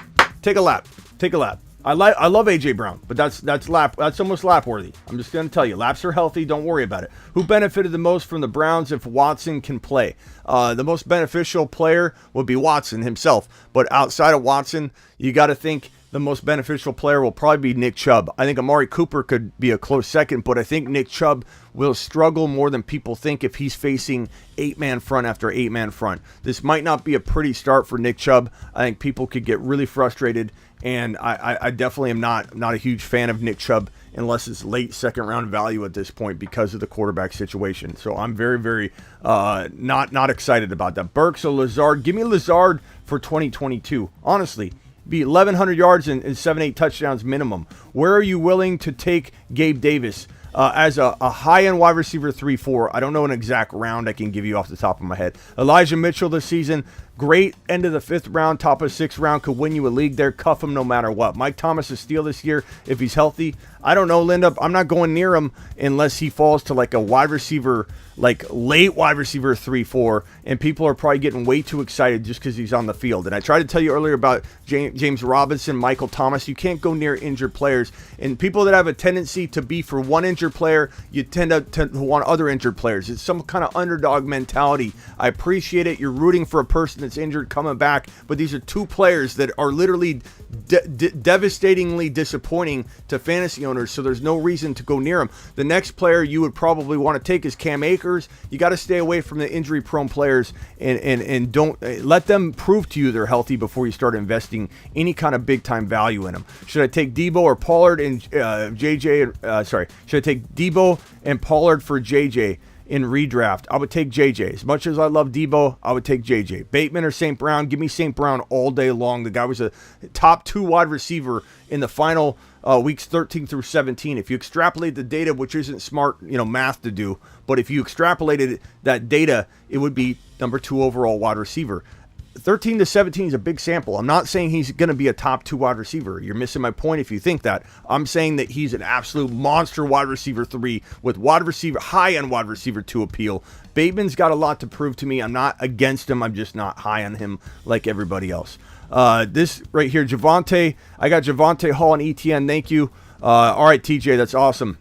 Speaker 3: I love A.J. Brown, but that's almost lap worthy. I'm just going to tell you, laps are healthy. Don't worry about it. Who benefited the most from the Browns if Watson can play? The most beneficial player would be Watson himself, but outside of Watson, you got to think the most beneficial player will probably be Nick Chubb. I think Amari Cooper could be a close second, but I think Nick Chubb will struggle more than people think if he's facing 8-man front after 8-man front. This might not be a pretty start for Nick Chubb. I think people could get really frustrated, and I definitely am not a huge fan of Nick Chubb unless it's late second round value at this point because of the quarterback situation. So I'm very, very not excited about that. Burks or Lazard? Give me Lazard for 2022. Honestly, be 1,100 yards and 7-8 touchdowns minimum. Where are you willing to take Gabe Davis as a high-end wide receiver 3-4? I don't know an exact round I can give you off the top of my head. Elijah Mitchell this season, great end of the 5th round, top of 6th round, could win you a league there. Cuff him no matter what. Mike Thomas a steal this year if he's healthy. I don't know, Linda. I'm not going near him unless he falls to like a wide receiver, like late wide receiver 3-4, and people are probably getting way too excited just because he's on the field. And I tried to tell you earlier about James Robinson, Michael Thomas. You can't go near injured players. And people that have a tendency to be for one injured player, you tend to want other injured players. It's some kind of underdog mentality. I appreciate it. You're rooting for a person that's injured coming back, but these are two players that are literally devastatingly disappointing to fantasy owners, so there's no reason to go near them. The next player you would probably want to take is Cam Akers. You got to stay away from the injury-prone players and don't let them prove to you they're healthy before you start investing any kind of big-time value in them. Should I take Deebo or Pollard and JJ? Should I take Deebo and Pollard for JJ? In redraft, I would take JJ. As much as I love Deebo, I would take JJ. Bateman or St. Brown, give me St. Brown all day long. The guy was a top 2 wide receiver in the final weeks 13 through 17. If you extrapolate the data, which isn't smart, math to do, but if you extrapolated that data, it would be number 2 overall wide receiver. 13 to 17 is a big sample. I'm not saying he's going to be a top 2 wide receiver. You're missing my point if you think that. I'm saying that he's an absolute monster wide receiver 3 with high-end wide receiver 2 appeal. Bateman's got a lot to prove to me. I'm not against him. I'm just not high on him like everybody else. This right here, Javonte. I got Javonte Hall and ETN. Thank you. All right, TJ, that's awesome.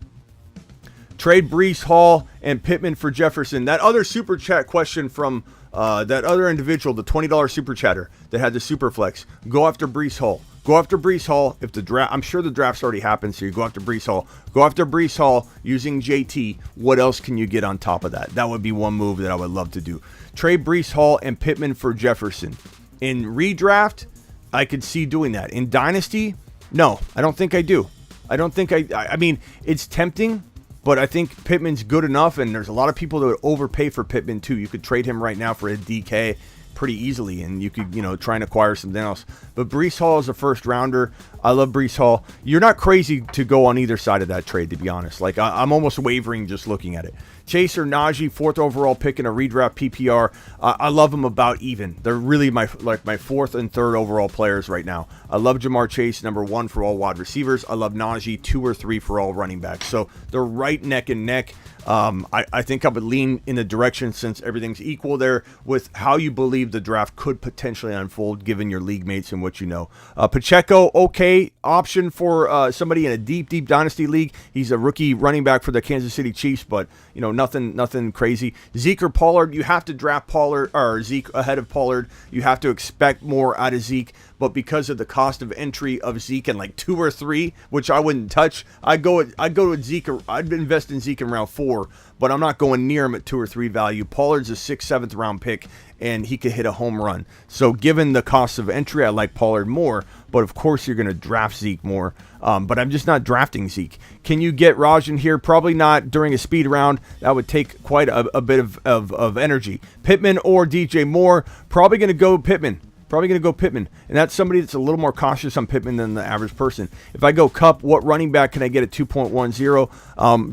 Speaker 3: Trade Breece Hall and Pittman for Jefferson. That other super chat question from that other individual, the $20 super chatter that had the super flex. Go after Breece Hall. Go after Breece Hall. If the draft, I'm sure the draft's already happened, so you go after Breece Hall. Go after Breece Hall using JT. What else can you get on top of that? That would be one move that I would love to do. Trade Breece Hall and Pittman for Jefferson. In redraft, I could see doing that. In Dynasty, no, I don't think I do. I mean, it's tempting, but I think Pittman's good enough, and there's a lot of people that would overpay for Pittman too. You could trade him right now for a DK pretty easily, and you could, try and acquire something else. But Breece Hall is a first rounder. I love Breece Hall. You're not crazy to go on either side of that trade, to be honest. Like, I'm almost wavering just looking at it. Chase or Najee, 4th overall pick in a redraft PPR. I love them about even. They're really my 4th and 3rd overall players right now. I love Jamar Chase, number 1 for all wide receivers. I love Najee, 2 or 3 for all running backs. So they're right neck and neck. I think I would lean in the direction, since everything's equal there, with how you believe the draft could potentially unfold given your league mates and what you know. Pacheco, okay option for somebody in a deep dynasty league. He's a rookie running back for the Kansas City Chiefs, but nothing crazy. Zeke or Pollard, you have to draft Pollard or Zeke ahead of Pollard. You have to expect more out of Zeke, but because of the cost of entry of Zeke in like 2 or 3, which I wouldn't touch, I'd go with Zeke. I'd invest in Zeke in round 4, but I'm not going near him at 2 or 3 value. Pollard's a 6th, 7th round pick, and he could hit a home run. So given the cost of entry, I like Pollard more, but of course you're going to draft Zeke more. But I'm just not drafting Zeke. Can you get Raj in here? Probably not during a speed round. That would take quite a bit of energy. Pittman or DJ Moore? Probably going to go Pittman. And that's somebody that's a little more cautious on Pittman than the average person. If I go Kupp, what running back can I get at 2.10?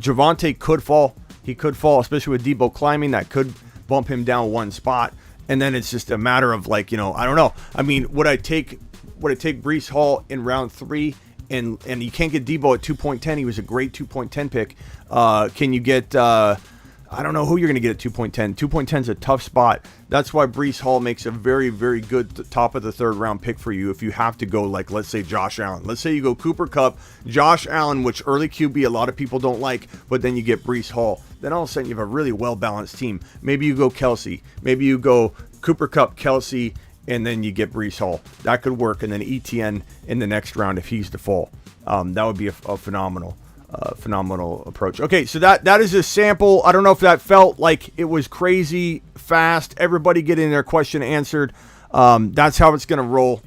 Speaker 3: Javonte could fall. He could fall, especially with Deebo climbing. That could bump him down 1 spot. And then it's just a matter of I don't know. I mean, would I take Breece Hall in round 3? And you can't get Deebo at 2.10. He was a great 2.10 pick. Can you get... I don't know who you're going to get at 2.10. 2.10 is a tough spot. That's why Breece Hall makes a very, very good top of the 3rd round pick for you if you have to go, like, let's say Josh Allen. Let's say you go Cooper Kupp, Josh Allen, which early QB a lot of people don't like, but then you get Breece Hall. Then all of a sudden you have a really well-balanced team. Maybe you go Kelsey. Maybe you go Cooper Kupp, Kelsey, and then you get Breece Hall. That could work. And then ETN in the next round if he's to fall. That would be a phenomenal approach. Okay, so that is a sample. I don't know if that felt like it was crazy fast. Everybody getting their question answered. That's how it's going to roll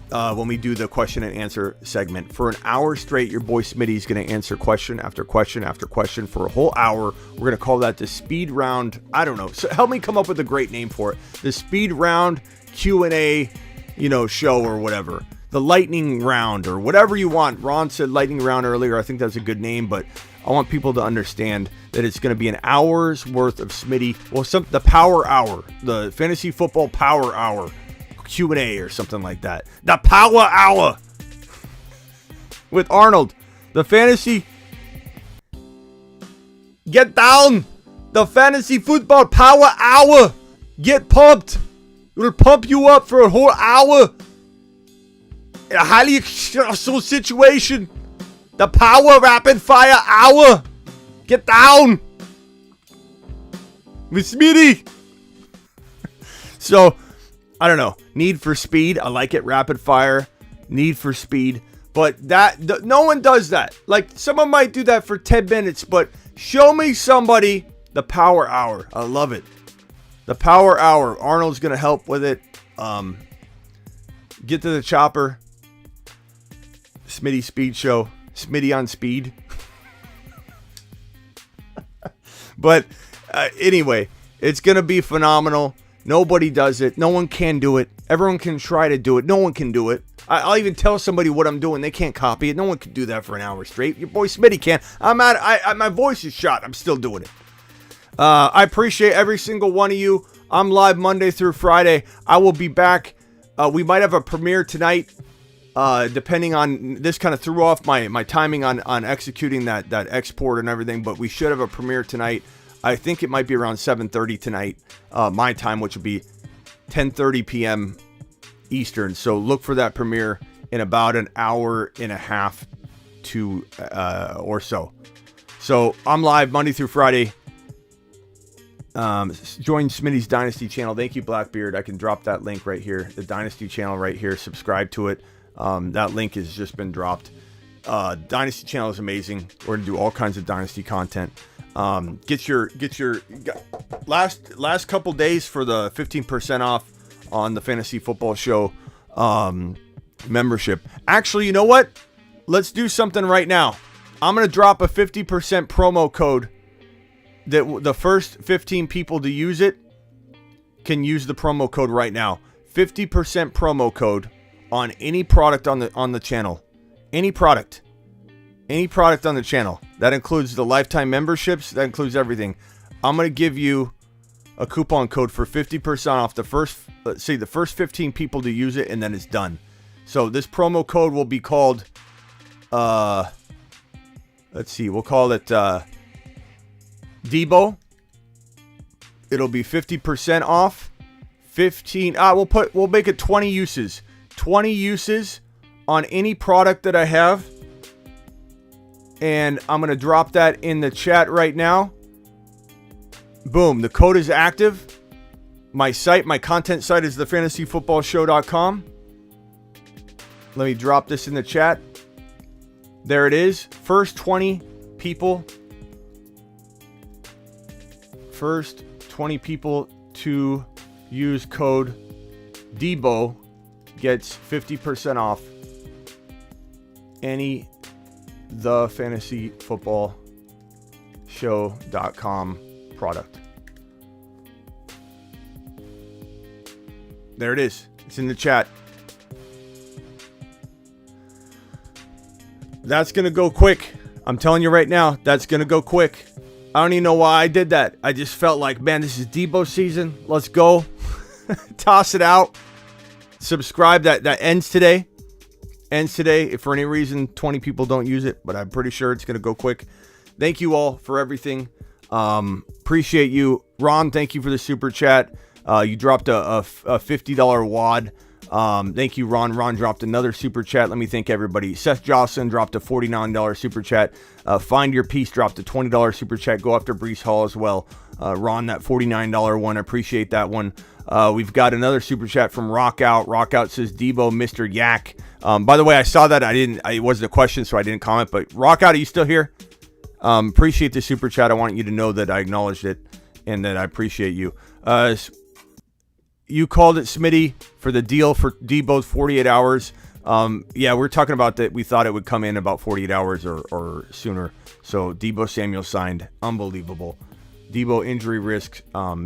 Speaker 3: when we do the question and answer segment. For an hour straight, your boy Smitty is going to answer question after question after question for a whole hour. We're going to call that the speed round. I don't know. So help me come up with a great name for it. The speed round Q&A, show or whatever. The lightning round or whatever you want. Ron said lightning round earlier. I think that's a good name, but I want people to understand that it's going to be an hour's worth of Smitty. Well, the power hour, the fantasy football power hour Q&A or something like that. The power hour with Arnold. The fantasy. Get down. The fantasy football power hour. Get pumped. It'll pump you up for a whole hour. In a highly stressful situation. The power rapid fire hour. Get down. With Smitty. So, I don't know. Need for speed. I like it. Rapid fire. Need for speed. But no one does that. Like, someone might do that for 10 minutes, but show me somebody the power hour. I love it. The power hour. Arnold's going to help with it. Get to the chopper. Smitty Speed Show. Smitty on speed. But anyway, it's going to be phenomenal. Nobody does it. No one can do it. Everyone can try to do it. No one can do it. I'll even tell somebody what I'm doing. They can't copy it. No one can do that for an hour straight. Your boy Smitty can. My voice is shot. I'm still doing it. I appreciate every single one of you. I'm live Monday through Friday. I will be back. We might have a premiere tonight. Depending on, this kind of threw off my timing on executing that export and everything, but we should have a premiere tonight. I think it might be around 7:30 tonight, my time, which would be 10:30 p.m. Eastern. So look for that premiere in about an hour and a half to or so. So I'm live Monday through Friday. Join Smitty's Dynasty channel. Thank you, Blackbeard. I can drop that link right here. The Dynasty channel right here. Subscribe to it. That link has just been dropped. Dynasty channel is amazing. We're gonna do all kinds of Dynasty content. Get your last couple days for the 15% off on the Fantasy Football Show membership. Actually, you know what? Let's do something right now. I'm gonna drop a 50% promo code that the first 15 people to use it can use the promo code right now. 50% promo code on any product on the channel. Any product on the channel. That includes the lifetime memberships. That includes everything. I'm going to give you a coupon code for 50% off the first 15 people to use it, and then it's done. So this promo code will be called let's see, we'll call it Deebo. It'll be 50% off. 15. We'll make it 20 uses. 20 uses on any product that I have. And I'm going to drop that in the chat right now. Boom. The code is active. My content site is thefantasyfootballshow.com. Let me drop this in the chat. There it is. First 20 people. First 20 people to use code Deebo gets 50% off any thefantasyfootballshow.com product. There it is. It's in the chat. That's going to go quick. I'm telling you right now, that's going to go quick. I don't even know why I did that. I just felt like, man, this is Deebo season. Let's go. Toss it out. Subscribe. That ends today. Ends today. If for any reason 20 people don't use it, but I'm pretty sure it's going to go quick. Thank you all for everything. Appreciate you. Ron, thank you for the super chat. You dropped a $50 wad. Thank you, Ron. Ron dropped another super chat. Let me thank everybody. Seth Jocelyn dropped a $49 super chat. Find Your Peace dropped a $20 super chat. Go after Brees Hall as well. Ron, that $49 one. I appreciate that one. We've got another super chat from Rockout. Rockout says, Deebo, Mr. Yak. By the way, I saw that. It wasn't a question, so I didn't comment. But Rockout, are you still here? Appreciate the super chat. I want you to know that I acknowledged it and that I appreciate you. You called it, Smitty, for the deal for Deebo's 48 hours. Yeah, we're talking about that. We thought it would come in about 48 hours or sooner. So Deebo Samuel signed. Unbelievable. Deebo injury risk. Tom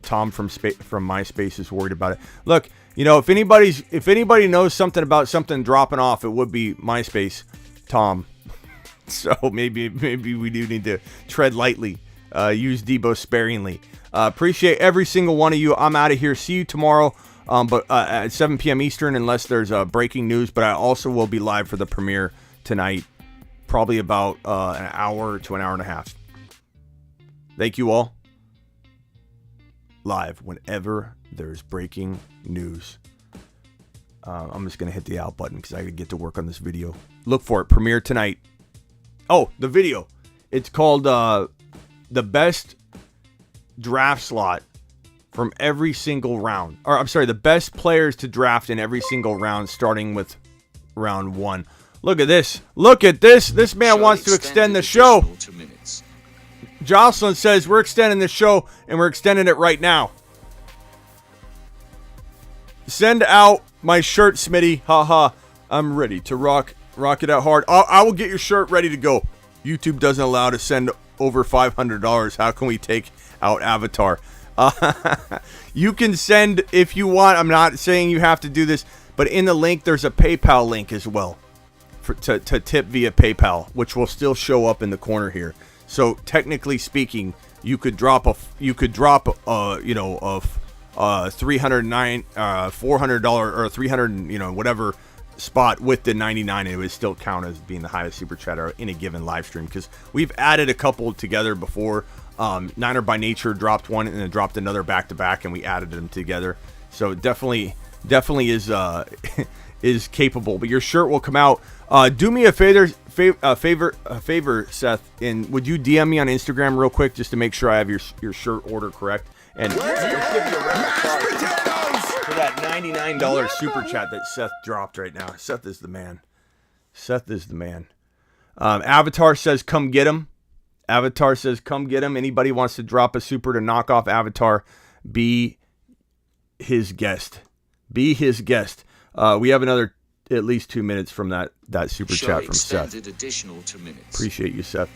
Speaker 3: from MySpace is worried about it. Look, if anybody knows something about something dropping off, it would be MySpace, Tom. So maybe we do need to tread lightly. Use Deebo sparingly. Appreciate every single one of you. I'm out of here. See you tomorrow, but at 7 p.m. Eastern, unless there's breaking news. But I also will be live for the premiere tonight, probably about an hour to an hour and a half. Thank you all. Live whenever there's breaking news. I'm just going to hit the out button because I got to get to work on this video. Look for it. Premiere tonight. Oh, the video. It's called the best draft slot from every single round. Or I'm sorry, the best players to draft in every single round, starting with round 1. Look at this. Look at this. This man wants to extend the show. Jocelyn says we're extending the show, and we're extending it right now. Send out my shirt, Smitty. Haha. I'm ready to rock it out hard. I will get your shirt ready to go. YouTube doesn't allow to send over $500. How can we take out Avatar? You can send if you want. I'm not saying you have to do this, but in the link there's a PayPal link as well to tip via PayPal, which will still show up in the corner here. So technically speaking, you could drop a $309 $400 or 300 whatever spot with the 99, and it would still count as being the highest super chatter in a given live stream, because we've added a couple together before. Niner by Nature dropped one and then dropped another back to back, and we added them together. So definitely is is capable. But your shirt will come out. Do me a favor, Seth, and would you DM me on Instagram real quick just to make sure I have your shirt order correct? And let's give you a round of applause for that $99 super chat that Seth dropped right now. Seth is the man. Avatar says, come get him. Anybody wants to drop a super to knock off Avatar, be his guest. We have another at least 2 minutes from that super chat from Seth.
Speaker 5: Additional 2 minutes.
Speaker 3: Appreciate you, Seth.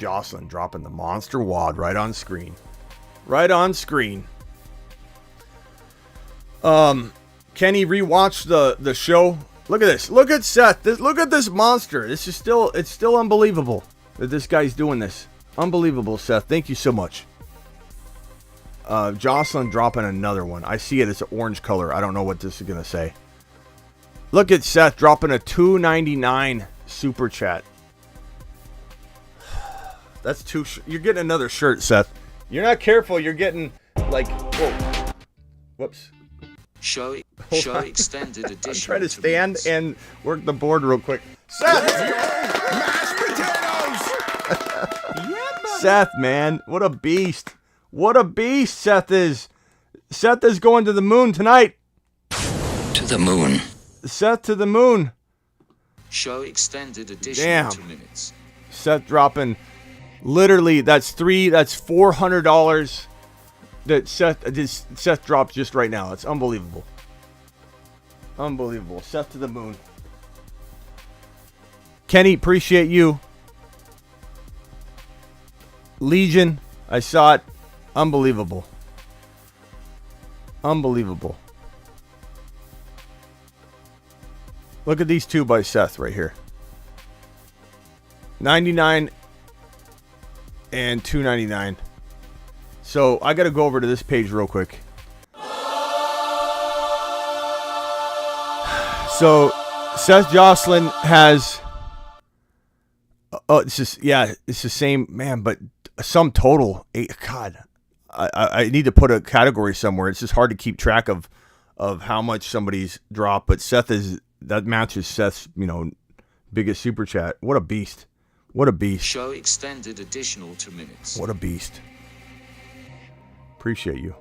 Speaker 3: Jocelyn dropping the monster wad right on screen. Kenny, rewatch the show. Look at this. Look at Seth. Look at this monster. It's still unbelievable that this guy's doing this. Unbelievable, Seth. Thank you so much. Jocelyn dropping another one. I see it. It's an orange color. I don't know what this is going to say. Look at Seth dropping a $2.99 super chat. That's two. You're getting another shirt, Seth. You're not careful. You're getting like. Whoa. Whoops.
Speaker 4: Show extended edition.
Speaker 3: I'm trying to stand and work the board real quick. Seth!
Speaker 2: Mashed potatoes!
Speaker 3: Seth, man. What a beast. What a beast Seth is. Seth is going to the moon tonight.
Speaker 5: To the moon.
Speaker 3: Seth to the moon.
Speaker 4: Show extended edition.
Speaker 3: Damn.
Speaker 4: 2 minutes.
Speaker 3: Seth dropping. Literally, that's $400 that Seth dropped just right now. It's unbelievable. Unbelievable. Seth to the moon. Kenny, appreciate you. Legion, I saw it. Unbelievable. Unbelievable. Look at these two by Seth right here. 99 and 299. So I got to go over to this page real quick. So Seth Jocelyn has. Oh, it's just it's the same man, but sum total. God, I need to put a category somewhere. It's just hard to keep track of how much somebody's dropped. But Seth that matches Seth's biggest super chat. What a beast! What a beast!
Speaker 4: Show extended additional 2 minutes.
Speaker 3: What a beast! Appreciate you.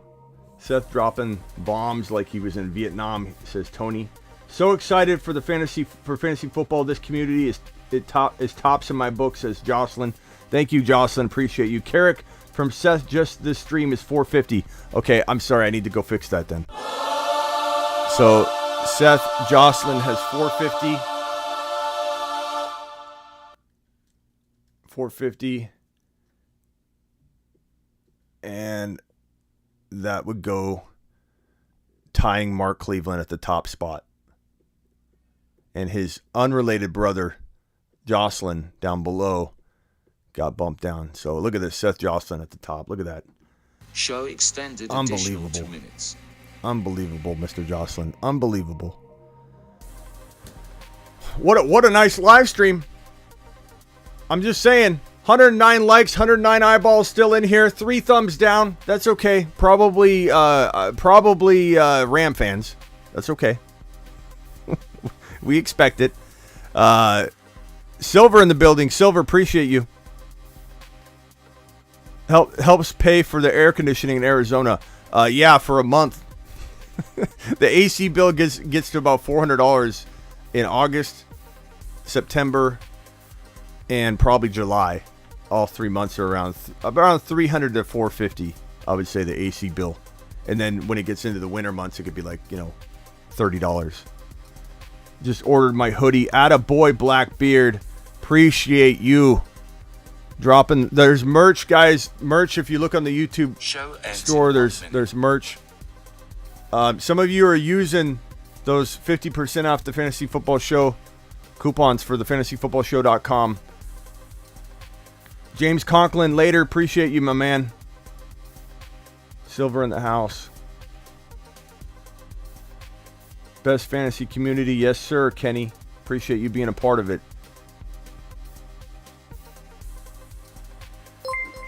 Speaker 3: Seth dropping bombs like he was in Vietnam, says Tony. So excited for fantasy football. This community is tops in my book, says Jocelyn. Thank you, Jocelyn. Appreciate you. Carrick from Seth, just this stream is 450. Okay, I'm sorry. I need to go fix that then. So Seth Jocelyn has 450. 450. And that would go tying Mark Cleveland at the top spot. And his unrelated brother, Jocelyn, down below, got bumped down. So look at this, Seth Jocelyn at the top. Look at that.
Speaker 4: Show extended additional 2 minutes.
Speaker 3: Unbelievable, Mr. Jocelyn. Unbelievable. What a nice live stream. I'm just saying. 109 likes, 109 eyeballs still in here. 3 thumbs down. That's okay. Probably Ram fans. That's okay. We expect it. Silver in the building. Silver, appreciate you. Helps pay for the air conditioning in Arizona. Yeah, for a month. The AC bill gets to about $400 in August, September, and probably July. All 3 months are around 300 to 450. I would say the AC bill, and then when it gets into the winter months, it could be like $30. Just ordered my hoodie. Attaboy Blackbeard. Appreciate you. Dropping. There's merch, guys. Merch. If you look on the YouTube store, there's merch. Some of you are using those 50% off the Fantasy Football Show coupons for the fantasyfootballshow.com. James Conklin later. Appreciate you, my man. Silver in the house. Best fantasy community. Yes, sir, Kenny. Appreciate you being a part of it.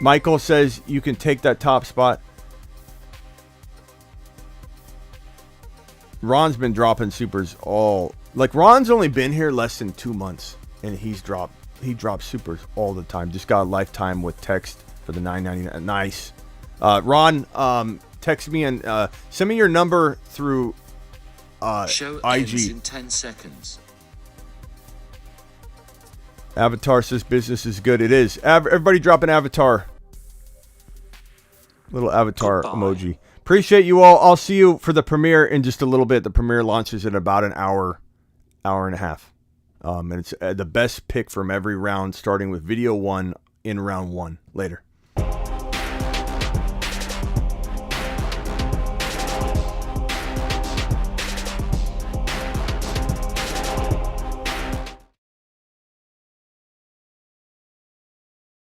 Speaker 3: Michael says you can take that top spot. Ron's been dropping supers all. Like, Ron's only been here less than 2 months, and he drops supers all the time. Just got a lifetime with text for the $9.99. Nice. Ron, text me and send me your number through
Speaker 4: Show
Speaker 3: IG.
Speaker 4: ends in 10 seconds.
Speaker 3: Avatar says business is good. It is. Everybody drop an avatar. Little avatar emoji. Appreciate you all. I'll see you for the premiere in just a little bit. The premiere launches in about an hour and a half. And it's the best pick from every round, starting with video 1 in round 1. Later.